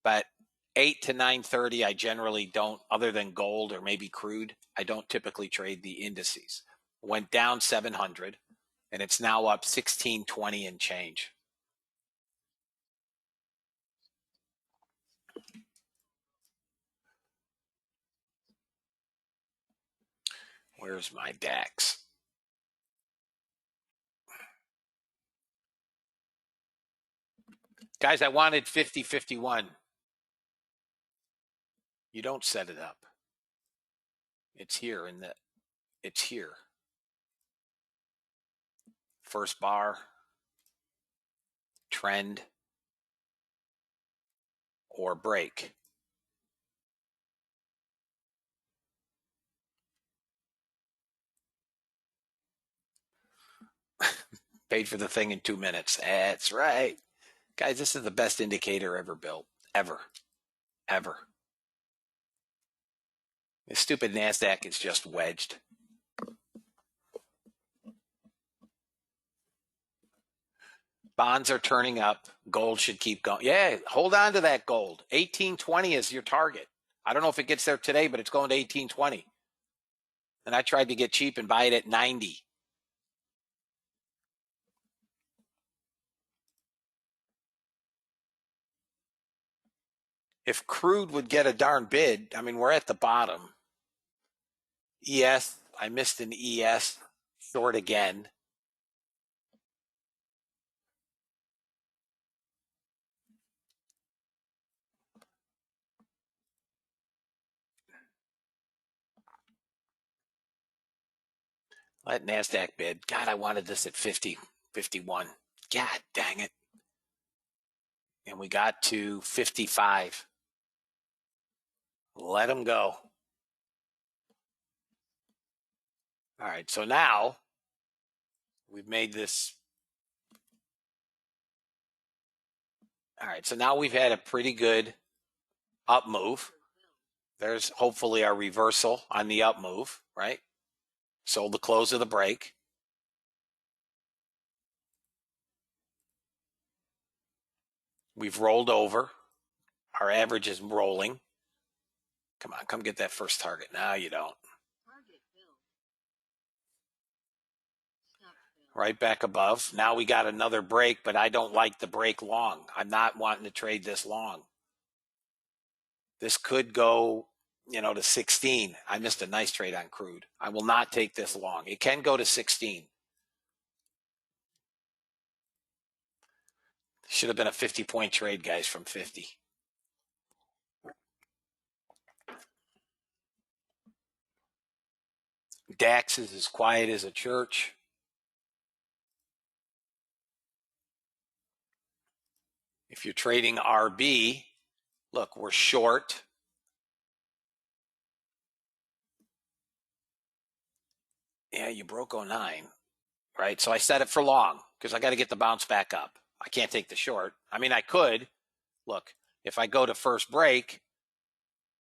but 8 to 9:30, I generally don't, other than gold or maybe crude, I don't typically trade the indices. Went down 700, and it's now up 1620 and change. Where's my DAX? Guys, I wanted 50-51. You don't set it up. It's here it's here. First bar, trend, or break. Paid for the thing in 2 minutes. That's right. Guys, this is the best indicator ever built. Ever. This stupid NASDAQ is just wedged. Bonds are turning up. Gold should keep going. Yeah, hold on to that gold. 1820 is your target. I don't know if it gets there today, but it's going to 1820. And I tried to get cheap and buy it at 90. If crude would get a darn bid, I mean, we're at the bottom. ES, I missed an ES short again. Let NASDAQ bid. God, I wanted this at 50, 51. God dang it. And we got to 55. Let them go. All right, so now we've made this. All right, so now we've had a pretty good up move. There's hopefully our reversal on the up move, right? Sold the close of the break. We've rolled over. Our average is rolling. Come on, come get that first target. No, you don't. Target filled. Stop filled. Right back above. Now we got another break, but I don't like the break long. I'm not wanting to trade this long. This could go, to 16. I missed a nice trade on crude. I will not take this long. It can go to 16. Should have been a 50-point trade, guys, from 50. DAX is as quiet as a church. If you're trading RB, look, we're short. Yeah, you broke 09, right? So I set it for long because I got to get the bounce back up. I can't take the short. I mean, I could. Look, if I go to first break,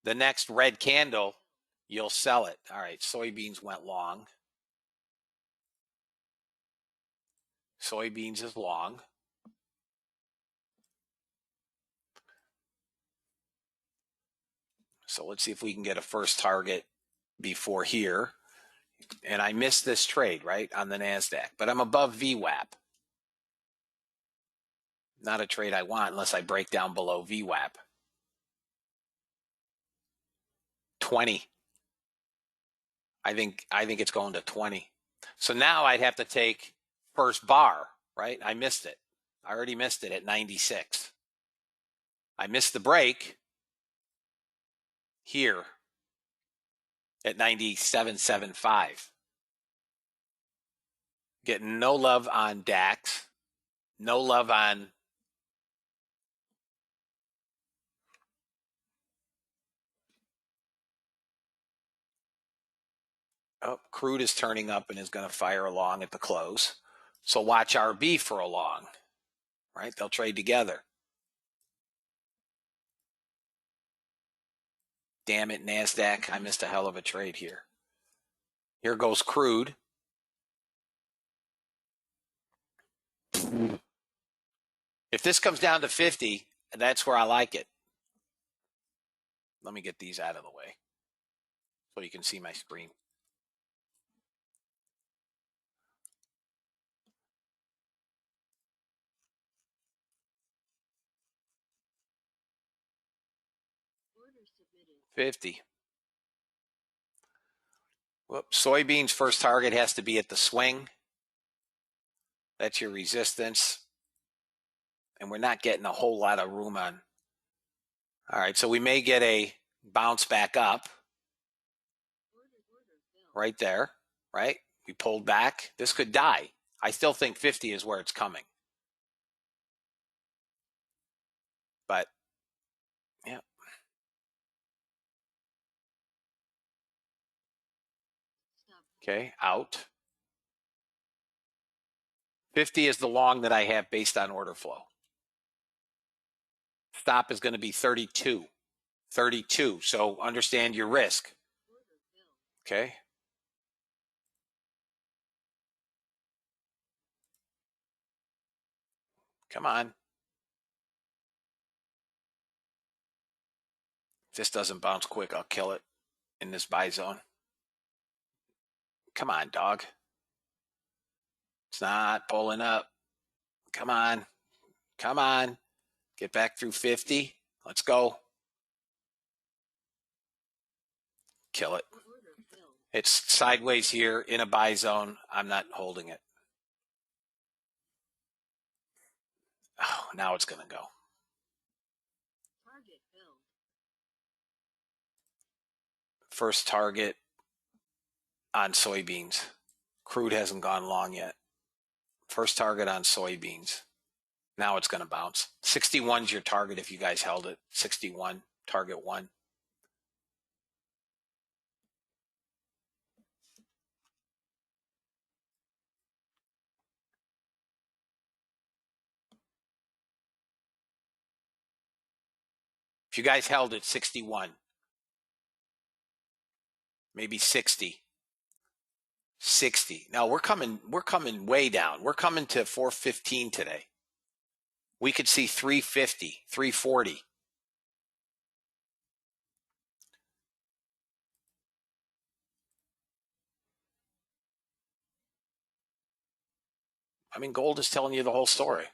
the next red candle, you'll sell it. All right, soybeans went long. Soybeans is long. So let's see if we can get a first target before here. And I missed this trade, right, on the NASDAQ. But I'm above VWAP. Not a trade I want unless I break down below VWAP. 20. I think it's going to 20. So now I'd have to take first bar, right? I missed it. I already missed it at 96. I missed the break here at 97.75. Getting no love on DAX, no love on crude is turning up and is going to fire along at the close. So watch RB for a long, right? They'll trade together. Damn it, NASDAQ. I missed a hell of a trade here. Here goes crude. If this comes down to 50, that's where I like it. Let me get these out of the way so you can see my screen. Order submitted. 50. Whoops. Soybeans first target has to be at the swing. That's your resistance. And we're not getting a whole lot of room on. All right, so we may get a bounce back up right there, right? We pulled back. This could die. I still think 50 is where it's coming. But, yeah. Okay, out. 50 is the long that I have based on order flow. Stop is going to be 32. 32. So understand your risk. Okay. Come on. If this doesn't bounce quick, I'll kill it in this buy zone. Come on, dog. It's not pulling up. Come on. Come on. Get back through 50. Let's go. Kill it. It's sideways here in a buy zone. I'm not holding it. Oh, now it's going to go. First target on soybeans. Crude hasn't gone long yet. First target on soybeans. Now it's going to bounce. 61 is your target if you guys held it. 61, target 1. If you guys held it, 61. Maybe 60. 60. Now we're coming way down. We're coming to 415 today. We could see 350, 340. I mean, gold is telling you the whole story.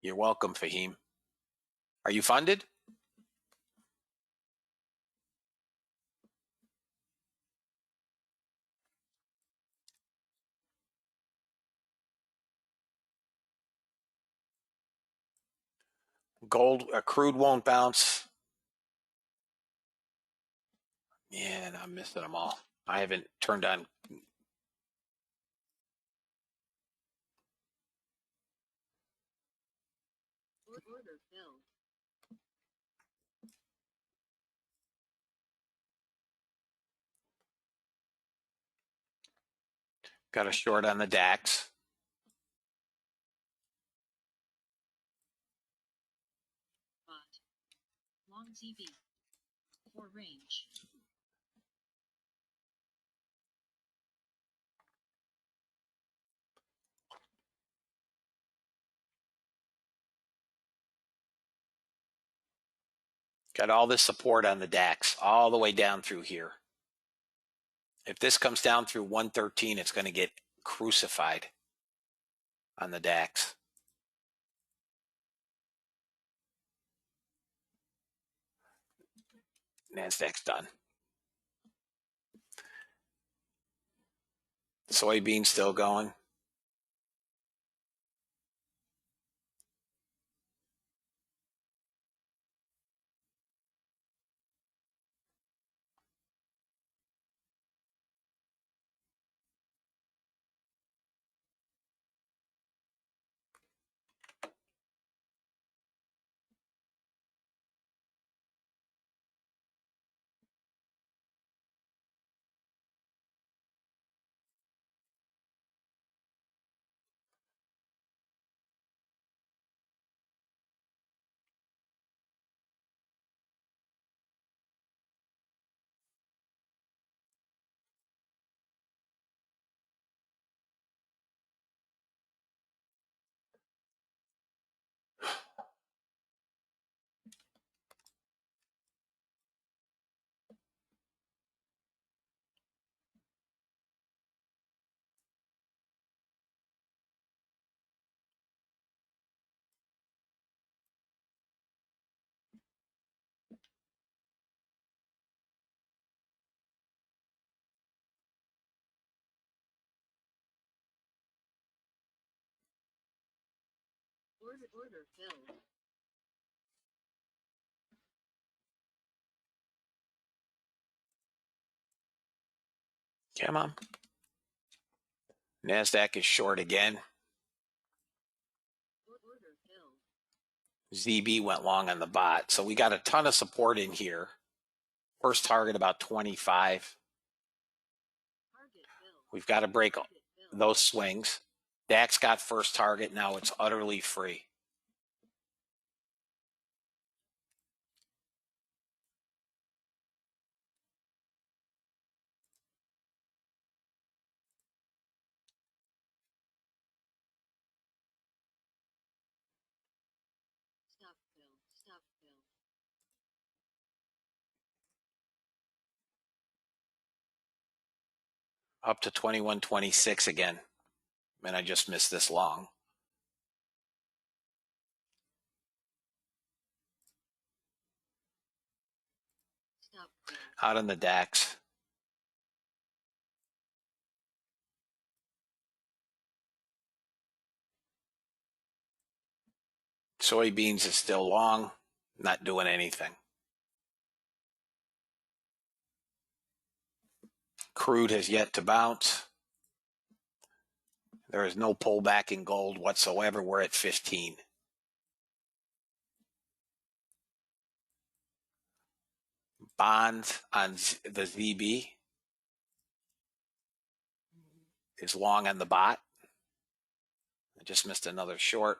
You're welcome, Fahim. Are you funded? Gold, crude won't bounce. Yeah, and I'm missing them all. I haven't turned on. Order filled. Got a short on the DAX. Bot. Long ZB. For range. Got all this support on the DAX all the way down through here. If this comes down through 113, it's going to get crucified on the DAX. NASDAQ's done. Soybeans still going. Order filled. Come on. NASDAQ is short again. Order filled. ZB went long on the bot. So we got a ton of support in here. First target about 25. Target filled. We've got to break Target filled. those swings. DAX got first target. Now it's utterly free. Stop filled. Stop filled. Up to 21.26 again. And I just missed this long. Stop filled. Out on the DAX. Soybeans is still long, not doing anything. Crude has yet to bounce. There is no pullback in gold whatsoever. We're at 15. Bonds on the ZB is long on the bot. I just missed another short.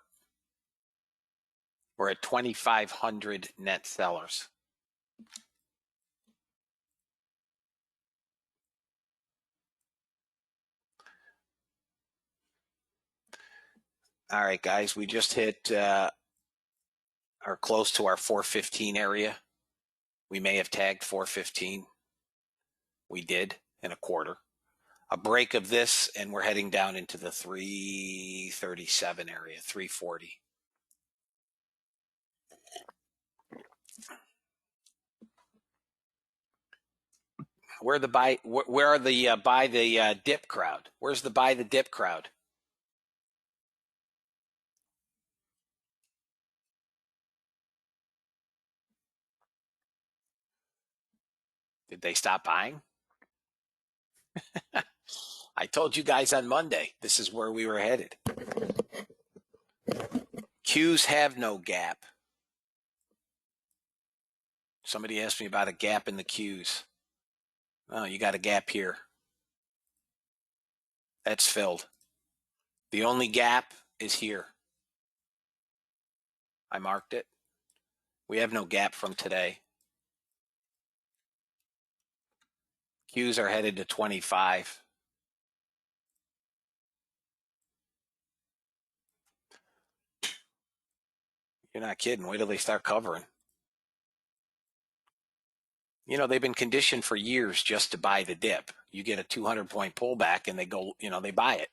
We're at 2,500 net sellers. All right, guys, we just hit are close to our 415 area. We may have tagged 415. We did in a quarter. A break of this, and we're heading down into the 337 area, 340. Where are the buy the dip crowd? Where's the buy the dip crowd? Did they stop buying? I told you guys on Monday, this is where we were headed. Qs have no gap. Somebody asked me about a gap in the Qs. Oh, you got a gap here. That's filled. The only gap is here. I marked it. We have no gap from today. Qs are headed to 25. You're not kidding. Wait till they start covering. You know, they've been conditioned for years just to buy the dip. You get a 200-point pullback and they go, you know, they buy it.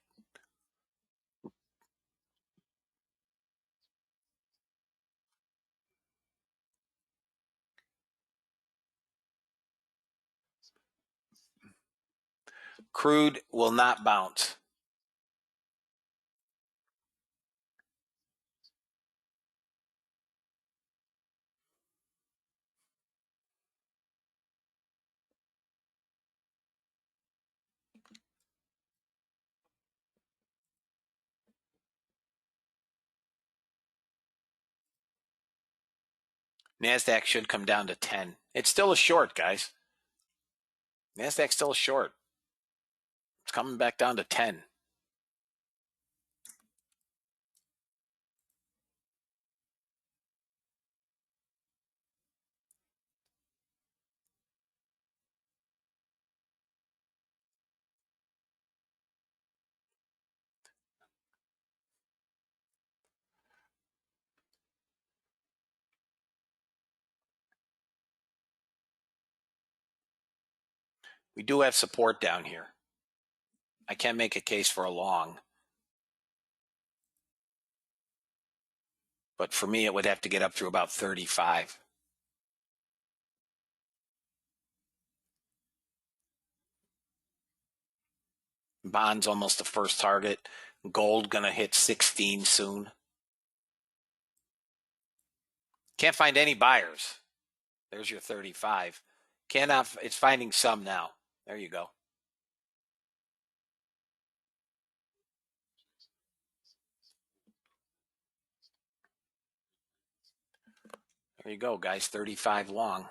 Crude will not bounce. NASDAQ should come down to 10. It's still a short, guys. NASDAQ's still a short. It's coming back down to 10. We do have support down here. I can't make a case for a long. But for me, it would have to get up through about 35. Bonds almost the first target. Gold going to hit 16 soon. Can't find any buyers. There's your 35. Cannot, it's finding some now. There you go. There you go, guys. 35 long.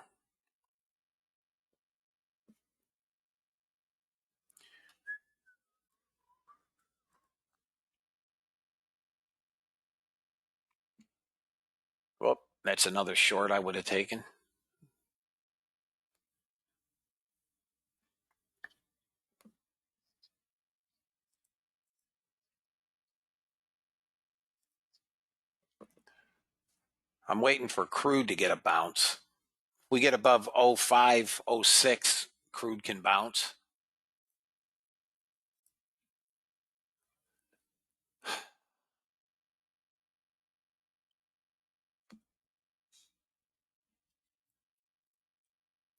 Whoop, that's another short I would have taken. I'm waiting for crude to get a bounce. We get above 05, 06, crude can bounce.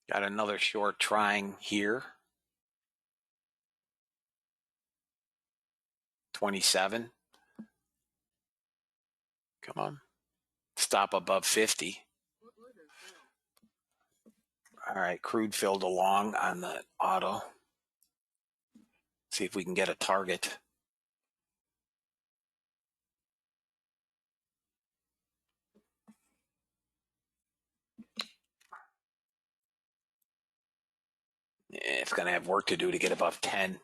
Got another short trying here. 27. Come on. Stop above 50. All right, crude filled along on the auto. See if we can get a target. It's going to have work to do to get above 10.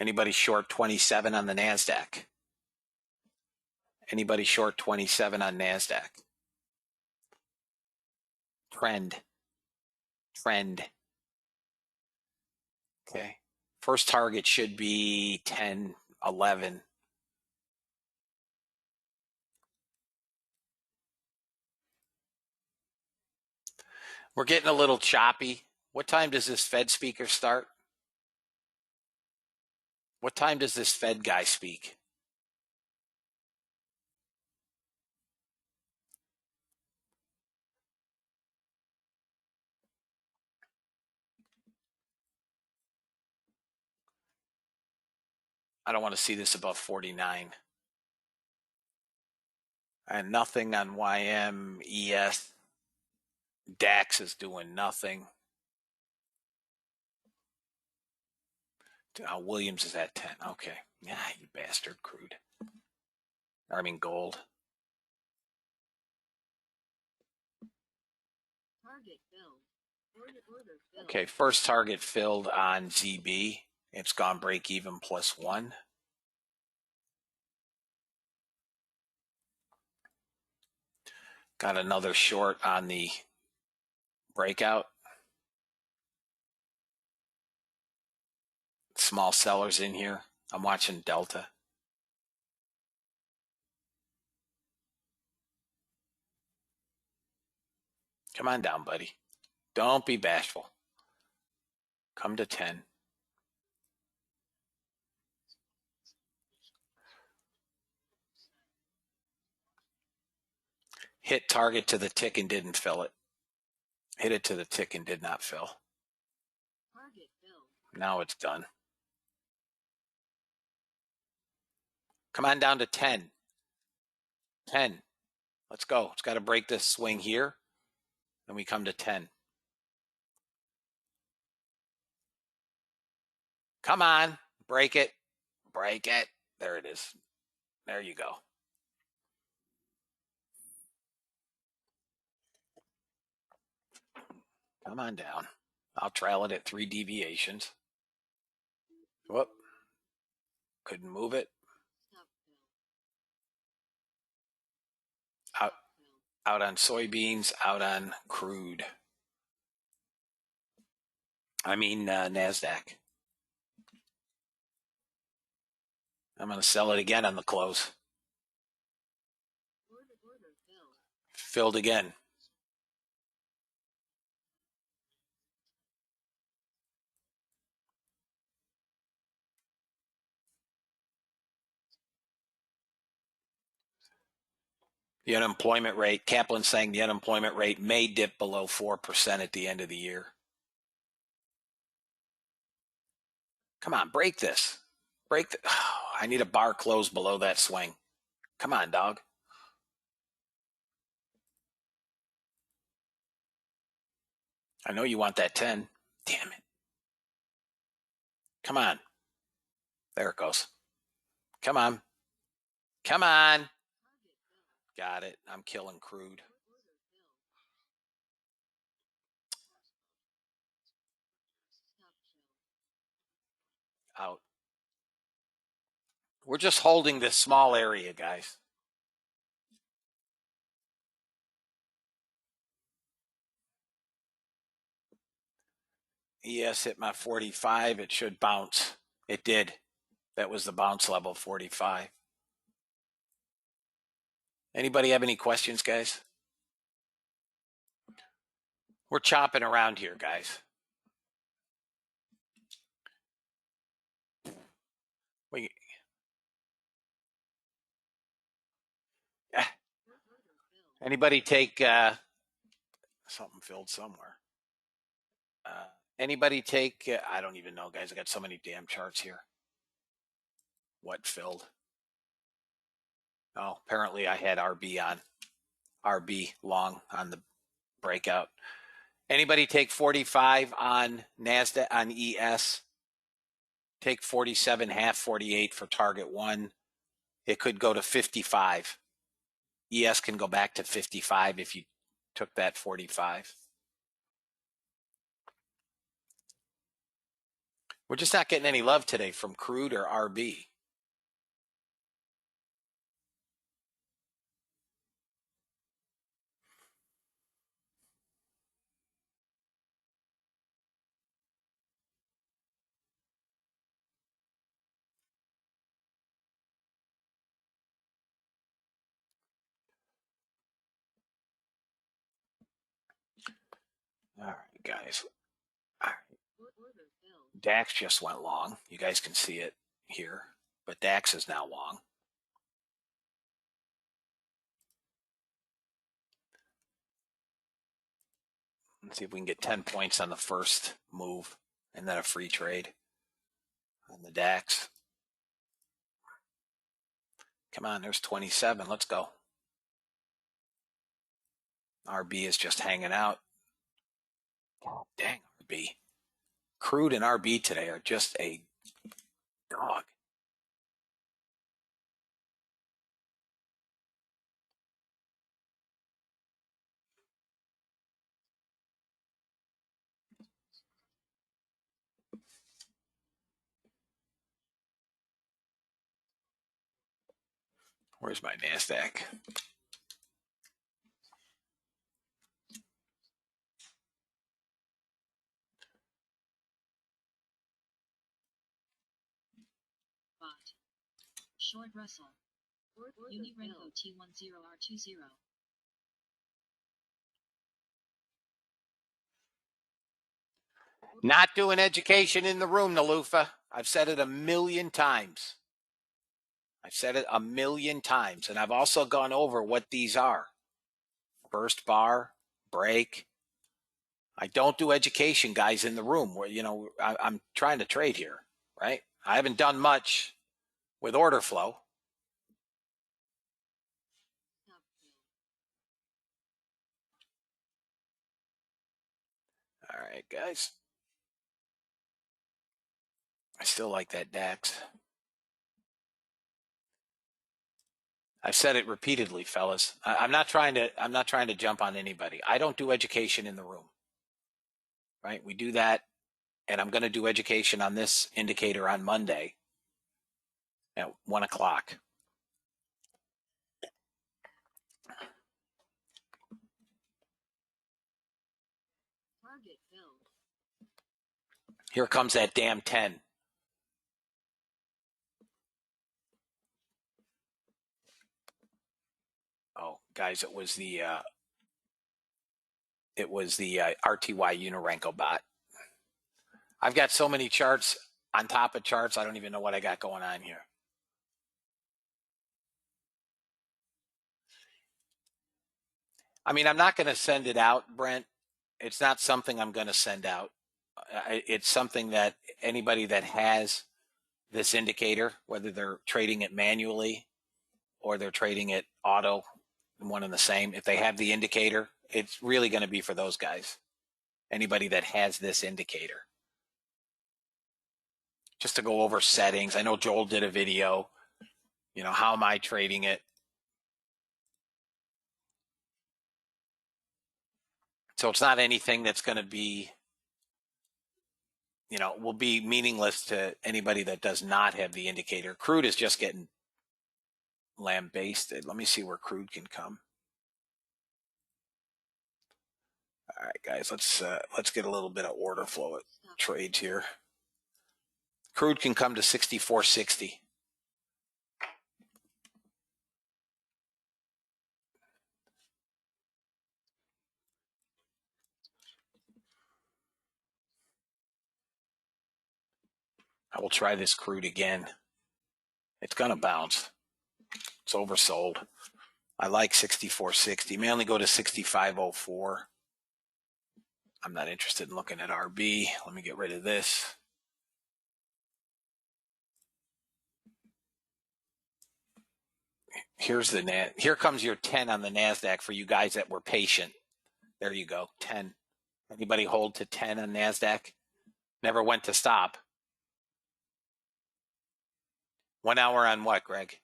Anybody short 27 on the NASDAQ? Anybody short 27 on NASDAQ? Trend. Okay. First target should be 10, 11. We're getting a little choppy. What time does this Fed speaker start? What time does this Fed guy speak? I don't want to see this above 49. And nothing on YM, ES. DAX is doing nothing. Williams is at 10. Okay. Yeah, you bastard, crude. I mean, gold. Target filled. Order filled. Okay, first target filled on ZB. It's gone break even +1. Got another short on the breakout. Small sellers in here. I'm watching Delta. Come on down, buddy. Don't be bashful. Come to 10. Hit target to the tick and didn't fill it. Hit it to the tick and did not fill. Target filled. Now it's done. Come on down to 10. 10. Let's go. It's got to break this swing here. Then we come to 10. Come on. Break it. Break it. There it is. There you go. Come on down. I'll trail it at 3 deviations. Whoop. Couldn't move it. Stop filled. Out on soybeans, out on crude. I mean, NASDAQ. I'm going to sell it again on the close. Order filled. Filled again. The unemployment rate, Kaplan saying the unemployment rate may dip below 4% at the end of the year. Come on, break this. Break the. Oh, I need a bar close below that swing. Come on, dog. I know you want that 10. Damn it. Come on. There it goes. Come on. Come on. Got it. I'm killing crude. Out. We're just holding this small area, guys. ES hit my 45. It should bounce. It did. That was the bounce level, 45. Anybody have any questions, guys? We're chopping around here, guys. Anybody take something filled somewhere? Anybody take? I don't even know, guys. I got so many damn charts here. What filled? Oh, apparently I had RB on. RB long on the breakout. Anybody take 45 on NASDAQ on ES? Take 47, half 48 for target one. It could go to 55. ES can go back to 55 if you took that 45. We're just not getting any love today from crude or RB. All right, guys. All right. DAX just went long. You guys can see it here, but DAX is now long. Let's see if we can get 10 points on the first move and then a free trade on the DAX. Come on, there's 27. Let's go. RB is just hanging out. Dang, RB. Crude and RB today are just a dog. Where's my NASDAQ? Bot. Short Russell. Unirenko T10R20. Not doing education in the room, Nalufa. I've said it a million times. I've said it a million times. And I've also gone over what these are. Burst bar, break. I don't do education, guys, in the room where, I'm trying to trade here, right? I haven't done much with order flow. All right, guys. I still like that DAX. I've said it repeatedly, fellas. I'm not trying to jump on anybody. I don't do education in the room. Right? We do that, and I'm going to do education on this indicator on Monday at 1 o'clock. Target filled. Here comes that damn 10. Oh, guys, it was the RTY Unirenko bot. I've got so many charts on top of charts, I don't even know what I got going on here. I mean, I'm not going to send it out, Brent. It's not something I'm going to send out. It's something that anybody that has this indicator, whether they're trading it manually or they're trading it auto, one and the same, if they have the indicator, it's really going to be for those guys. Anybody that has this indicator. Just to go over settings. I know Joel did a video. You know, how am I trading it? So it's not anything that's going to be, you know, will be meaningless to anybody that does not have the indicator. Crude is just getting lambasted. Let me see where crude can come. All right, guys, let's get a little bit of order flow at trades here. Crude can come to 64.60. I will try this crude again. It's gonna bounce. It's oversold. I like 64.60. May only go to 65.04. I'm not interested in looking at RB. Let me get rid of this. Here comes your 10 on the NASDAQ for you guys that were patient. There you go, 10. Anybody hold to 10 on NASDAQ? Never went to stop. 1 hour on what, Greg?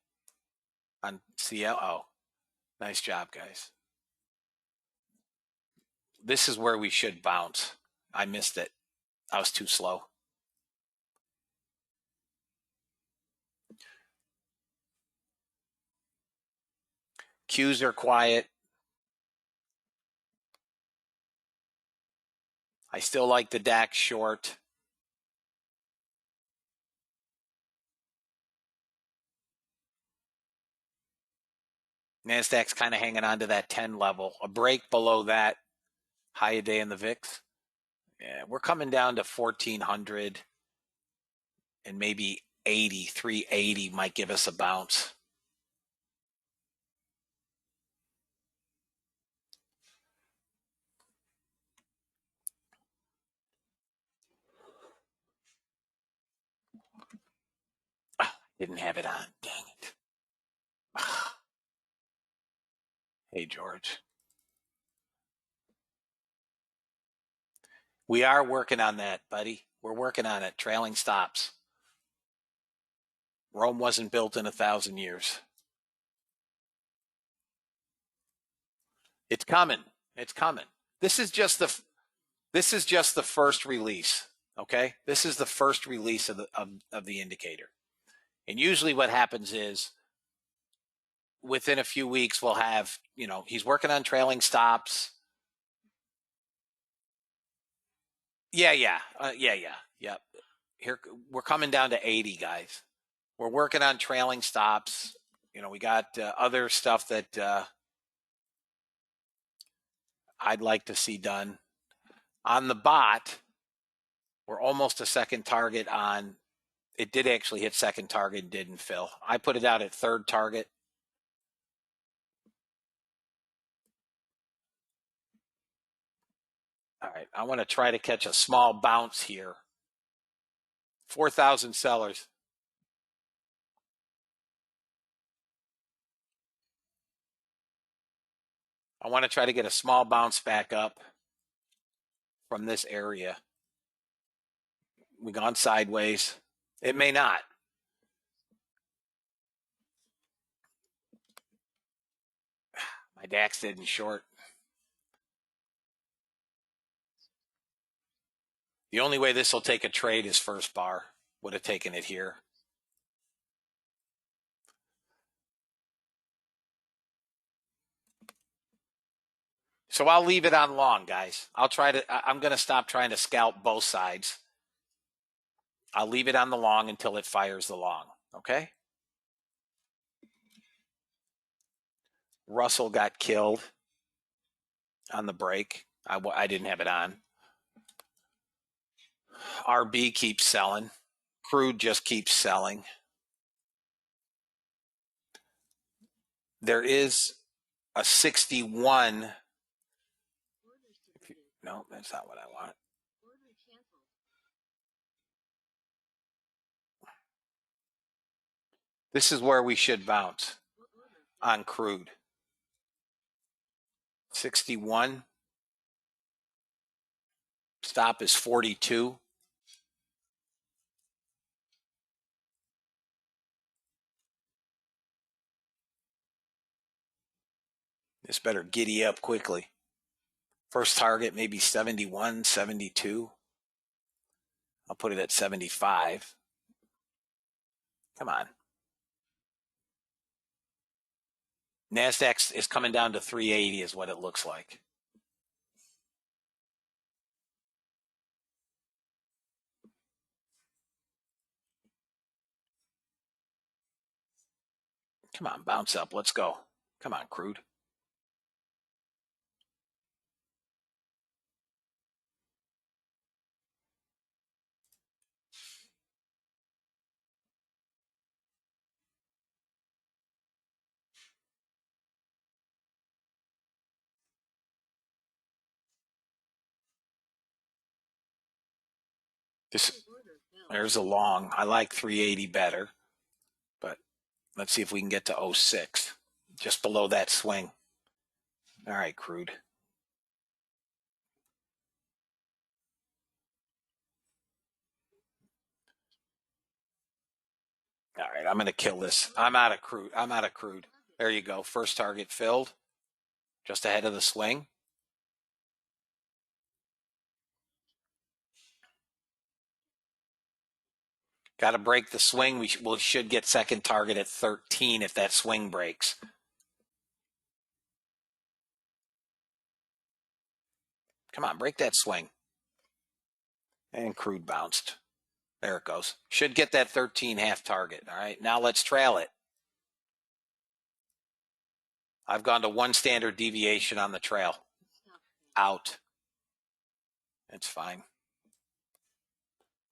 On CL? Oh, nice job, guys. This is where we should bounce. I missed it. I was too slow. Qs are quiet. I still like the DAX short. NASDAQ's kind of hanging on to that 10 level. A break below that, high a day in the VIX. Yeah, we're coming down to 1,400 and maybe 80, 380 might give us a bounce. Didn't have it on. Dang it. Hey, George. We are working on that, buddy. We're working on it. Trailing stops. Rome wasn't built in 1,000 years. It's coming. It's coming. This is just the first release. Okay, this is the first release of the indicator. And usually, what happens is, within a few weeks, we'll have, you know, he's working on trailing stops. Yeah. Yep. Here we're coming down to 80, guys. We're working on trailing stops. You know, we got other stuff that I'd like to see done. On the bot, we're almost a second target on. It did actually hit second target, didn't fill. I put it out at third target. All right, I want to try to catch a small bounce here. 4,000 sellers. I want to try to get a small bounce back up from this area. We've gone sideways. It may not. My DAX didn't short. The only way this will take a trade is first bar. Would have taken it here. So I'll leave it on long, guys. I'm going to stop trying to scalp both sides. I'll leave it on the long until it fires the long. Okay? Russell got killed on the break. I didn't have it on. RB keeps selling. Crude just keeps selling. There is a 61. No, that's not what I want. This is where we should bounce on crude. 61. Stop is 42. This better giddy up quickly. First target maybe 71, 72. I'll put it at 75. Come on. NASDAQ is coming down to 380 is what it looks like. Come on, bounce up. Let's go. Come on, crude. There's a long. I like 380 better, but let's see if we can get to 06. Just below that swing. All right, crude. All right, I'm going to kill this. I'm out of crude. There you go. First target filled. Just ahead of the swing. Got to break the swing. We should get second target at 13 if that swing breaks. Come on, break that swing. And crude bounced. There it goes. Should get that 13 half target. All right, now let's trail it. I've gone to 1 standard deviation on the trail. Out. It's fine.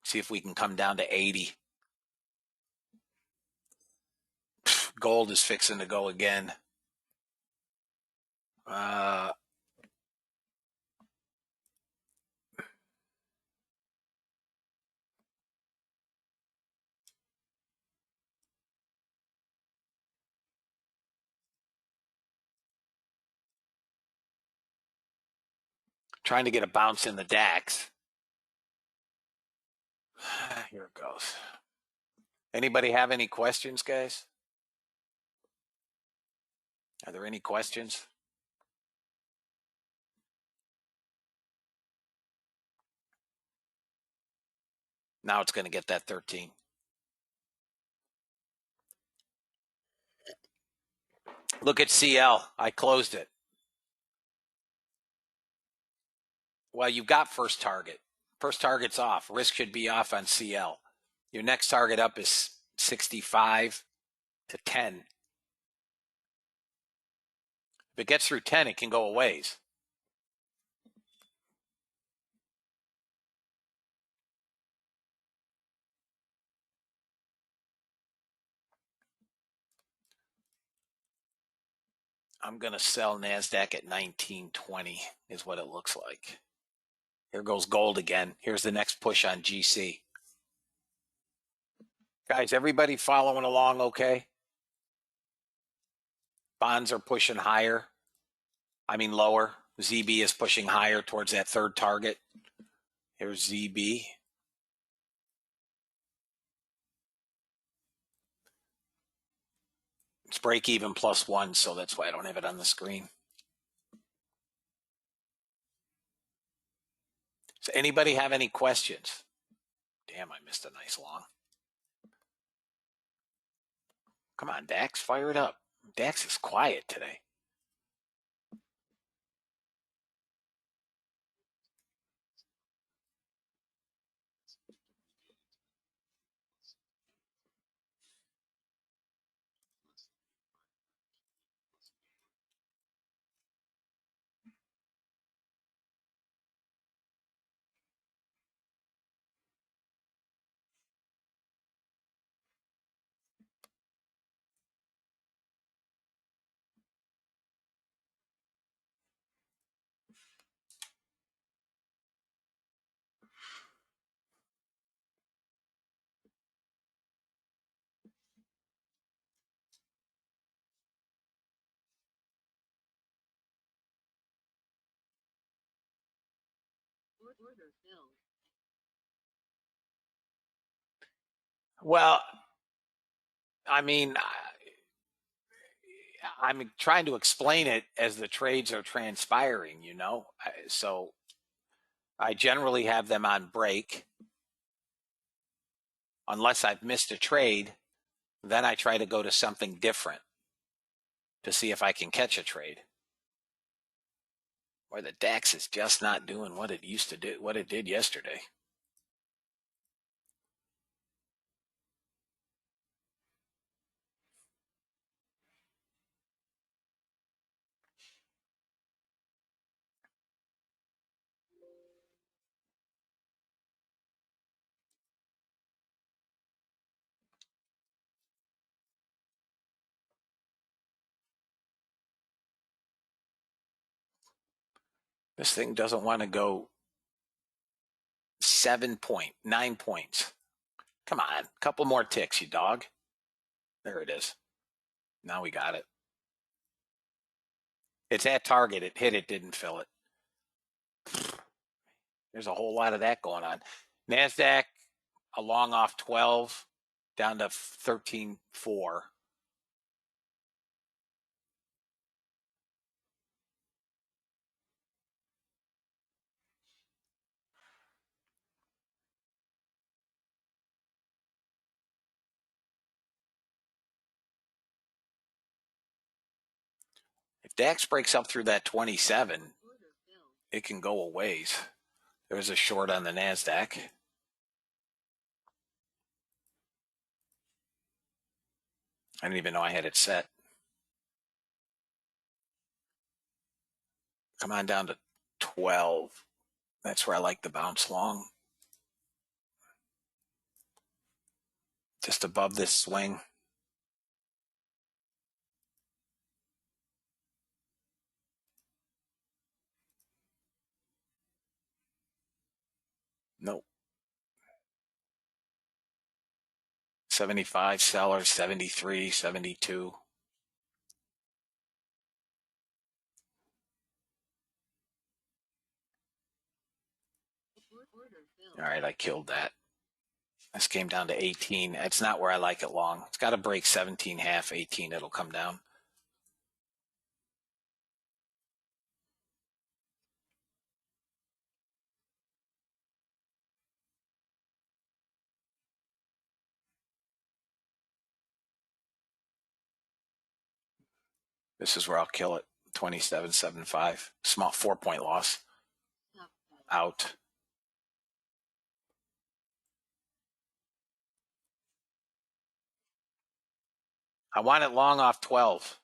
See if we can come down to 80. Gold is fixing to go again. Trying to get a bounce in the DAX. Here it goes. Anybody have any questions, guys? Are there any questions? Now it's going to get that 13. Look at CL. I closed it. Well, you've got first target. First target's off. Risk should be off on CL. Your next target up is 65 to 10. If it gets through 10, it can go a ways. I'm going to sell NASDAQ at 1920 is what it looks like. Here goes gold again. Here's the next push on GC. Guys, everybody following along okay? Bonds are pushing higher. I mean lower. ZB is pushing higher towards that third target. Here's ZB. It's break even +1, so that's why I don't have it on the screen. Does anybody have any questions? Damn, I missed a nice long. Come on, DAX, fire it up. DAX is quiet today. Order filled. Well, I mean, I'm trying to explain it as the trades are transpiring, you know? So I generally have them on break unless I've missed a trade. Then I try to go to something different to see if I can catch a trade. Or the DAX is just not doing what it used to do, what it did yesterday. This thing doesn't want to go 9 points. Come on, a couple more ticks, you dog. There it is. Now we got it. It's at target. It hit it, didn't fill it. There's a whole lot of that going on. NASDAQ along off 12 down to 13.4. If DAX breaks up through that 27, Order filled. it can go a ways. There's a short on the NASDAQ. I didn't even know I had it set. Come on down to 12. That's where I like the bounce long. Just above this swing. Nope. 75 sellers, 73, 72. Order filled. All right, I killed that. This came down to 18. It's not where I like it long. It's got to break 17 half, 18. It'll come down. This is where I'll kill it. 27.75. Small 4-point loss. Stop filled. Out. I want it long off 12.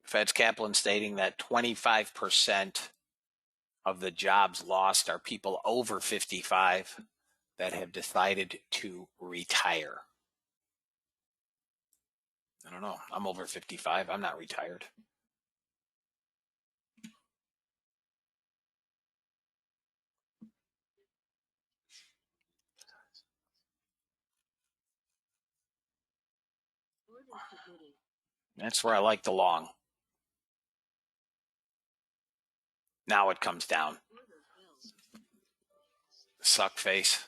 Feds Kaplan stating that 25% of the jobs lost are people over 55 that have decided to retire. I don't know. I'm over 55. I'm not retired. Order submitted. That's where I like the long. Now it comes down. Order filled. Suck face.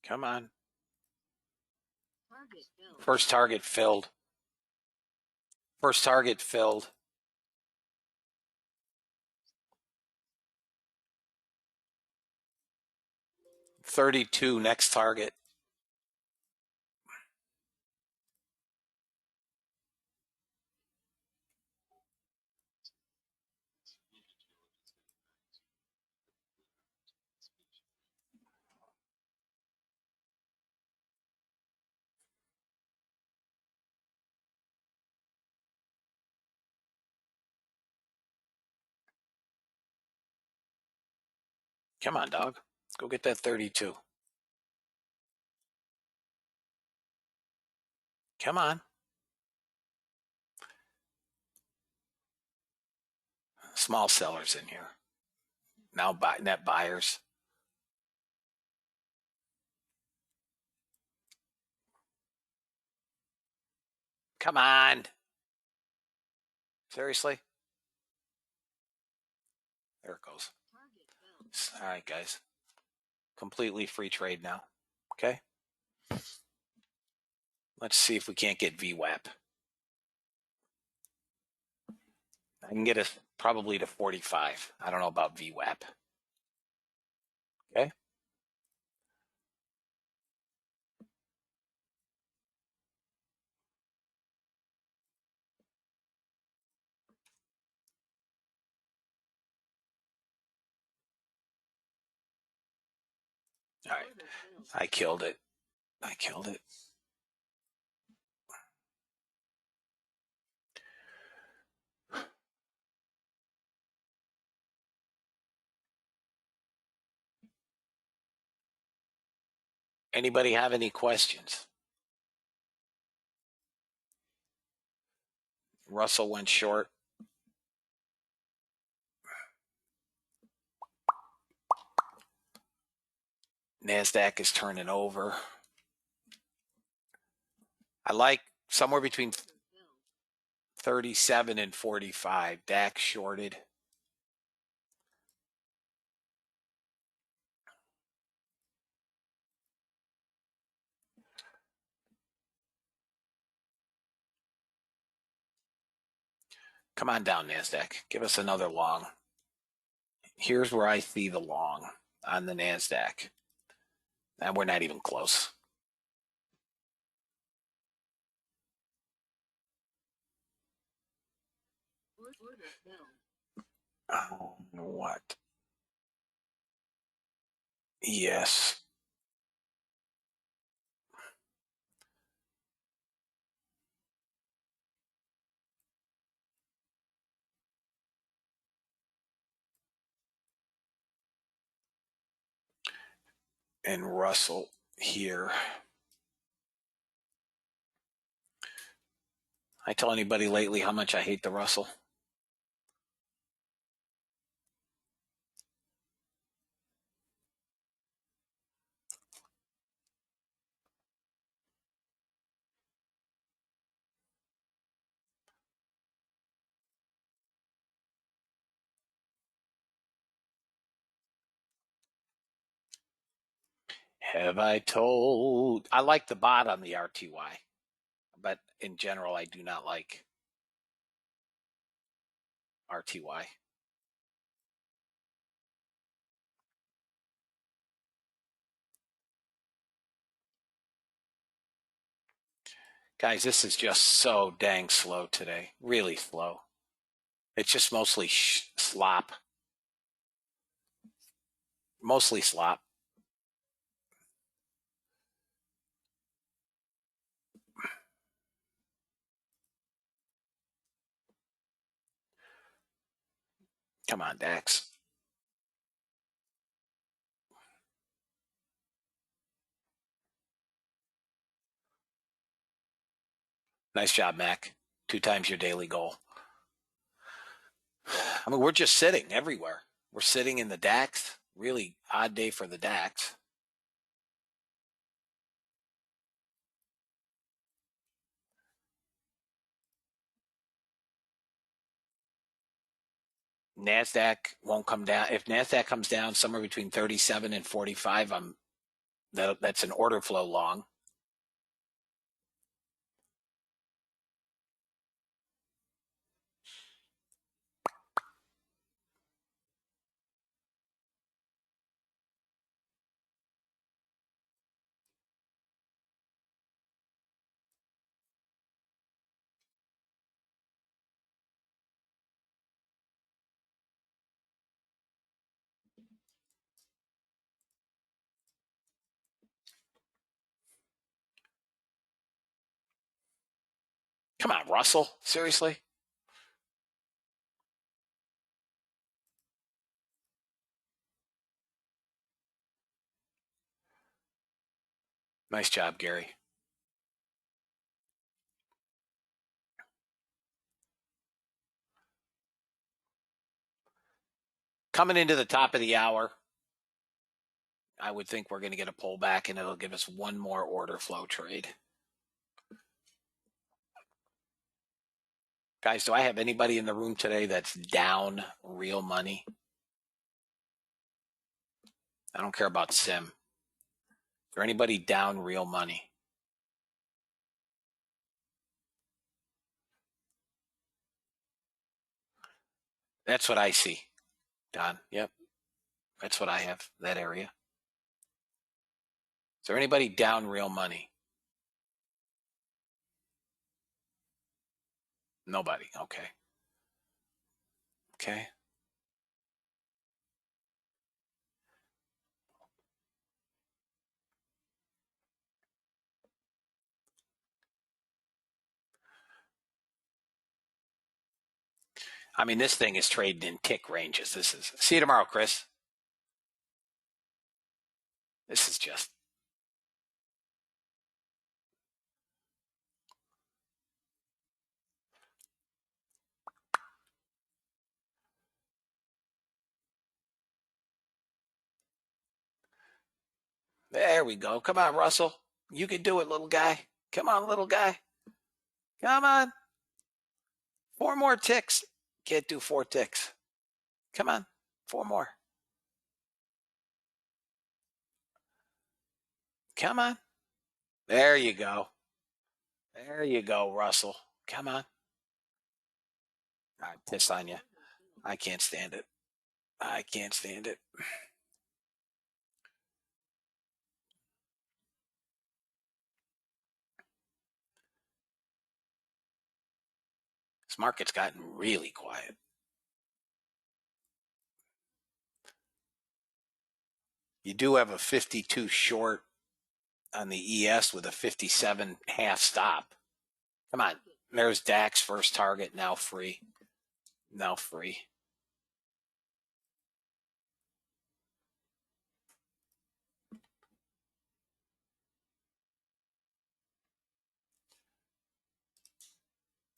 Come on. Target filled. First target filled. First target filled. $32 next target. Come on, dog. Go get that 32. Come on. Small sellers in here. Now net buyers. Come on. Seriously? There it goes. Target filled. All right, guys. Completely free trade now. Okay? Let's see if we can't get VWAP. I can get us probably to 45. I don't know about VWAP. Okay? All right. Order filled. I killed it. I killed it. Anybody have any questions? Russell went short. NASDAQ is turning over. I like somewhere between Order filled. 37 and 45. DAX shorted. Come on down, NASDAQ. Give us another long. Here's where I see the long on the NASDAQ. And we're not even close. Order filled. Oh, what? Yes. And Russell here. I tell anybody lately how much I hate the Russell. Have I told? I like the bot on the RTY, but in general, I do not like RTY. Guys, this is just so dang slow today. Really slow. It's just mostly slop. Mostly slop. Come on, Dax. Nice job, Mac. 2 times your daily goal. I mean, we're just sitting everywhere. We're sitting in the DAX. Really odd day for the DAX. NASDAQ won't come down. If NASDAQ comes down somewhere between 37 and 45, that's an order flow long. Come on, Russell. Seriously? Nice job, Gary. Coming into the top of the hour, I would think we're going to get a pullback, and it'll give us one more order flow trade. Guys, do I have anybody in the room today that's down real money? I don't care about sim. Is there anybody down real money? That's what I see, Don. Yep. That's what I have, that area. Is there anybody down real money? Nobody. Okay. Okay. I mean, this thing is trading in tick ranges. This is. See you tomorrow, Chris. This is just. There we go. Come on, Russell. You can do it, little guy. Come on, little guy. Come on. 4 more ticks. Can't do 4 ticks. Come on. 4 more. Come on. There you go. There you go, Russell. Come on. I piss on you. I can't stand it. I can't stand it. This market's gotten really quiet. You do have a 52 short on the ES with a 57 half stop. Come on. There's DAX first target, now free. Now free.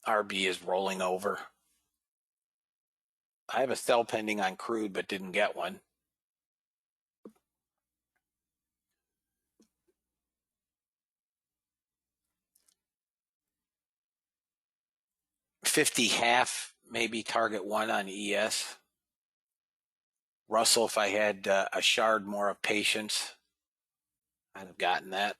RB is rolling over. I have a sell pending on crude, but didn't get one. $50 half, maybe target 1 on ES. Russell, if I had a shard more of patience, I'd have gotten that.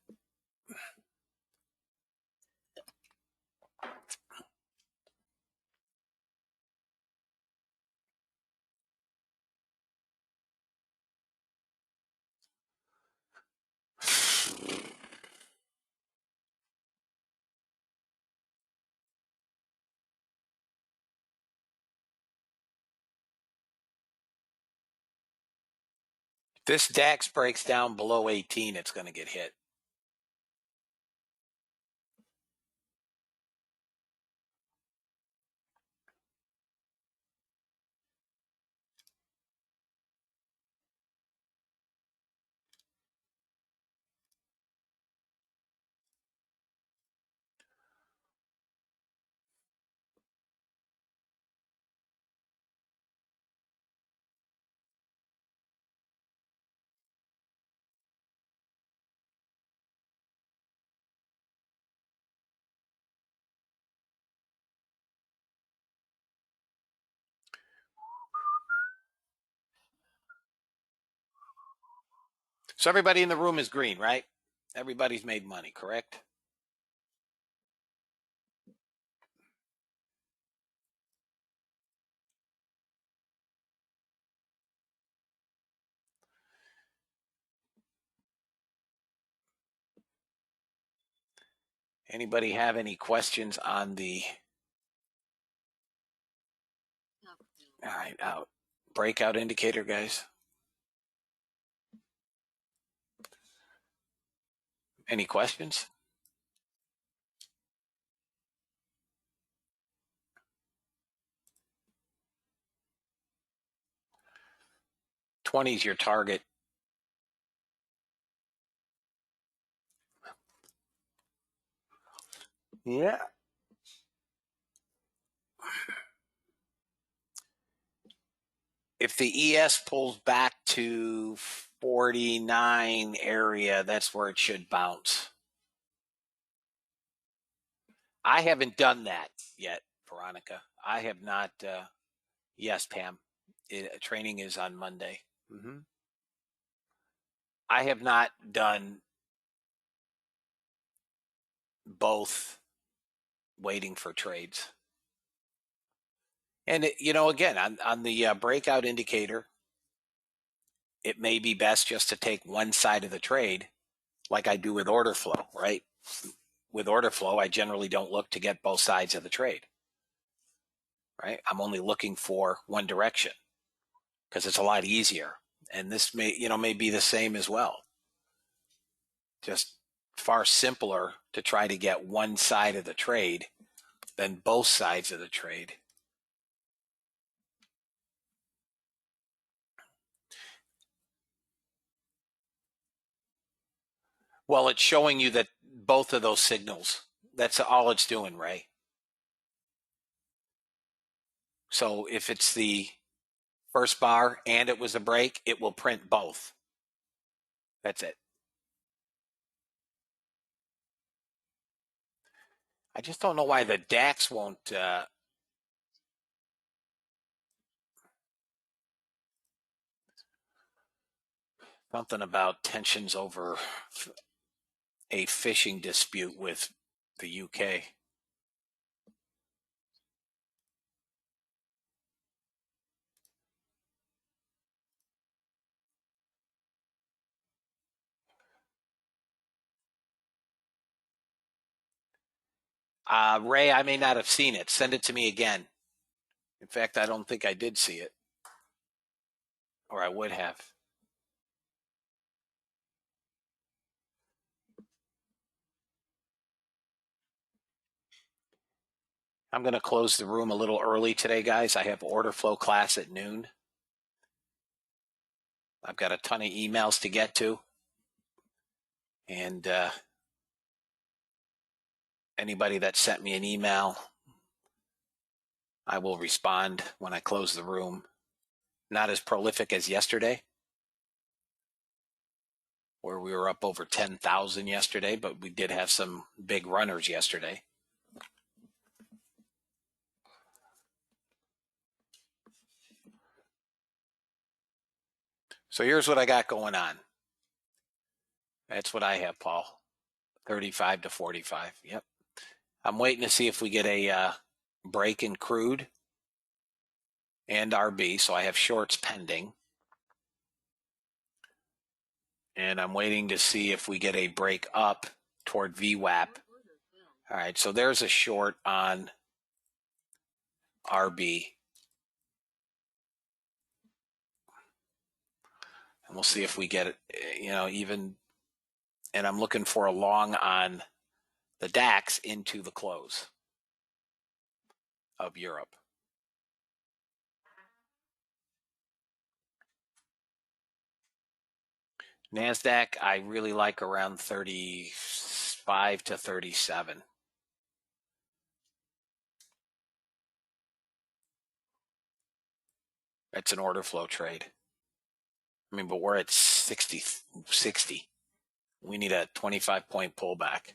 If this DAX breaks down below 18, it's going to get hit. So everybody in the room is green, right? Everybody's made money, correct? Anybody have any questions on the all right, out breakout indicator, guys? Any questions? $20 is your target. Yeah. If the ES pulls back to 49 area, that's where it should bounce. I haven't done that yet, Veronica. I have not. Yes, Pam. Training is on Monday. I have not done both waiting for trades. And, again, on the breakout indicator, it may be best just to take one side of the trade like I do with order flow, right? With order flow, I generally don't look to get both sides of the trade, right? I'm only looking for one direction because it's a lot easier. And this may be the same as well. Just far simpler to try to get one side of the trade than both sides of the trade. Well, it's showing you that both of those signals, that's all it's doing, Ray. So if it's the first bar and it was a break, it will print both. That's it. I just don't know why the DAX won't. Something about tensions over a fishing dispute with the UK. Ray, I may not have seen it. Send it to me again. In fact, I don't think I did see it. Or I would have. I'm going to close the room a little early today, guys. I have order flow class at noon. I've got a ton of emails to get to. And anybody that sent me an email, I will respond when I close the room. Not as prolific as yesterday, where we were up over 10,000 yesterday, but we did have some big runners yesterday. So here's what I got going on. That's what I have, Paul. 35 to 45. Yep. I'm waiting to see if we get a break in crude and RB. So I have shorts pending. And I'm waiting to see if we get a break up toward VWAP. All right. So there's a short on RB. And we'll see if we get it, even. And I'm looking for a long on the DAX into the close of Europe. NASDAQ, I really like around 35 to 37. That's an order flow trade. I mean, but we're at 60. We need a 25-point pullback.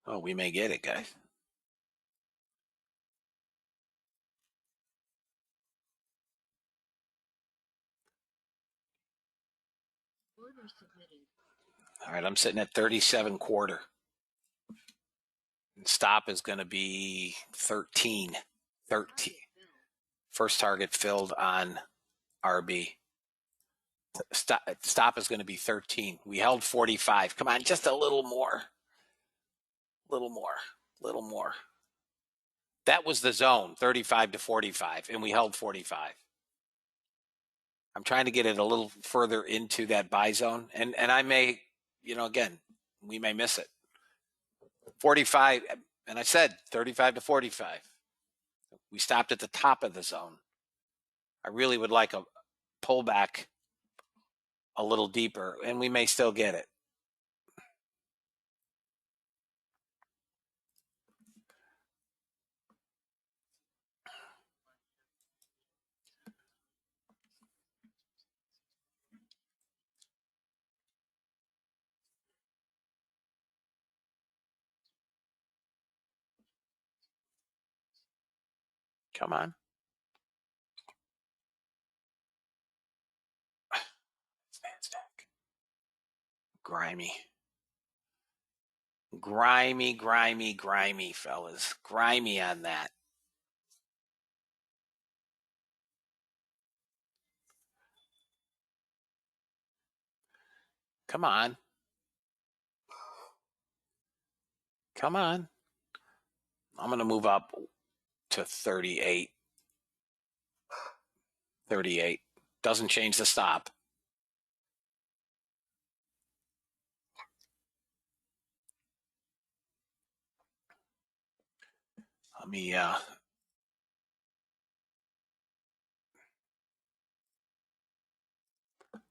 Oh, we may get it, guys. Order submitted. All right, I'm sitting at 37 quarter. And stop is going to be 13. 13. First target filled on RB. Stop is going to be 13. We held 45. Come on, just a little more. Little more. That was the zone, 35 to 45, and we held 45. I'm trying to get it a little further into that buy zone, and I may, again, we may miss it. 45, and I said 35 to 45. We stopped at the top of the zone. I really would like a pullback a little deeper, and we may still get it. Come on. NASDAQ. Grimy. Grimy, fellas. Grimy on that. Come on. Come on. I'm going to move up to 38. 38. Doesn't change the stop. Let me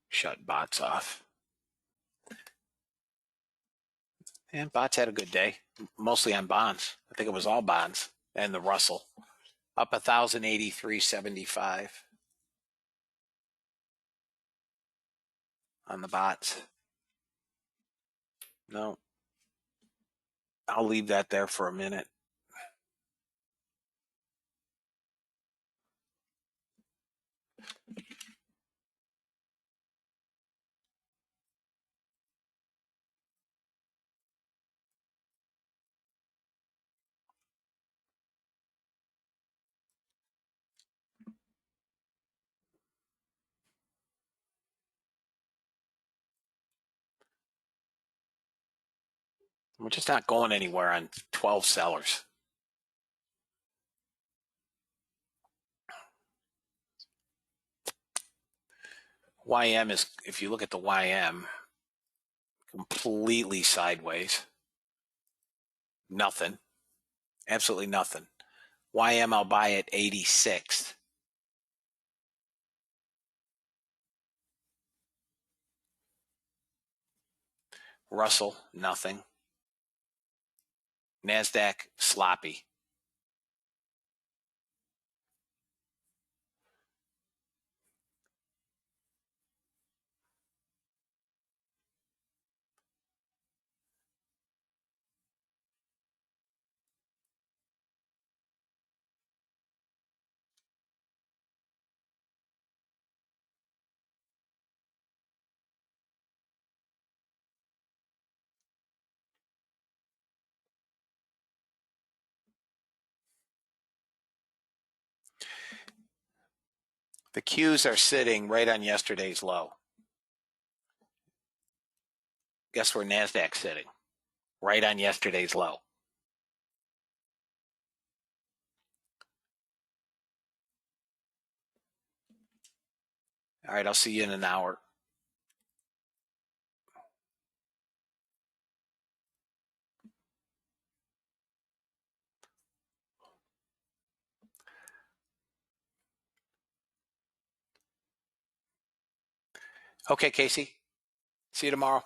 shut bots off. And bots had a good day, mostly on bonds. I think it was all bonds and the Russell. Up 1,083.75 on the bots. No. I'll leave that there for a minute. We're just not going anywhere on 12 sellers. YM is, if you look at the YM, completely sideways. Nothing. Absolutely nothing. YM I'll buy at 86. Russell, nothing. NASDAQ, sloppy. The Qs are sitting right on yesterday's low. Guess where NASDAQ's sitting? Right on yesterday's low. All right, I'll see you in an hour. Okay, Casey. See you tomorrow.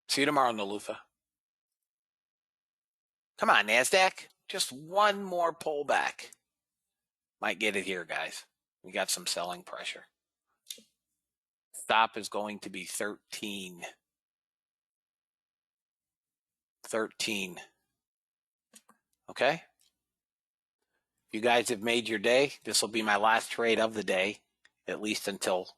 See you tomorrow, Nalufa. Come on, NASDAQ. Just one more pullback. Might get it here, guys. We got some selling pressure. Stop is going to be 13. 13. Okay? If you guys have made your day, this will be my last trade of the day, at least until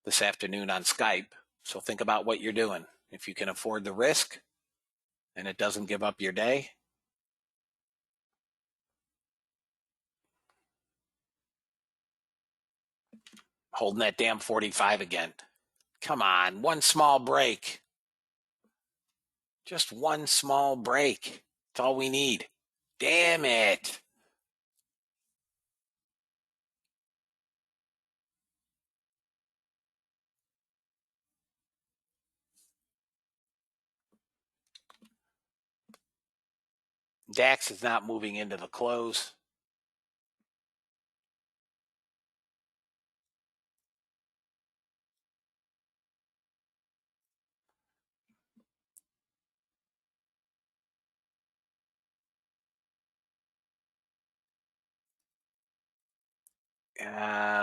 this afternoon on Skype. So think about what you're doing. If you can afford the risk and it doesn't give up your day, Holding that damn 45 again. Come on, one small break. Just one small break. That's all we need. Damn it. DAX is not moving into the close.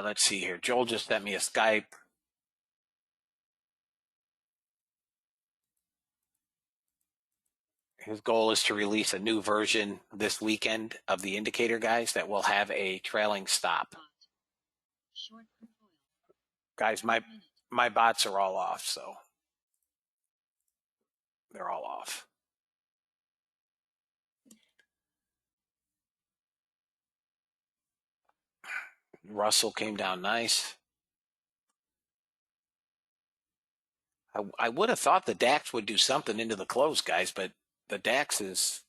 Let's see here. Joel just sent me a Skype. His goal is to release a new version this weekend of the indicator, guys, that will have a trailing stop. Short crude oil. Guys, 1 minute. my bots are all off, so they're all off. Russell came down nice. I would have thought the DAX would do something into the close, guys, but the DAX is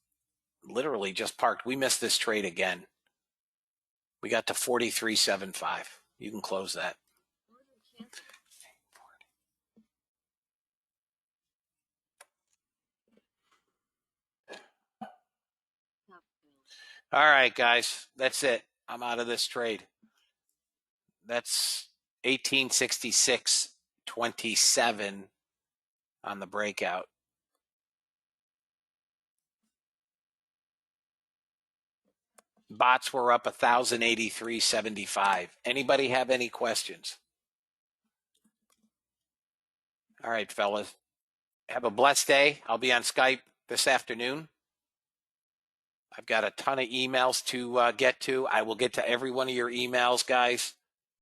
literally just parked. We missed this trade again. We got to 43.75. You can close that. Order canceled. Stop bill. All right, guys, that's it. I'm out of this trade. That's 1866.27 on the breakout. Bots were up 1,083.75. Anybody have any questions? All right, fellas. Have a blessed day. I'll be on Skype this afternoon. I've got a ton of emails to get to. I will get to every one of your emails, guys.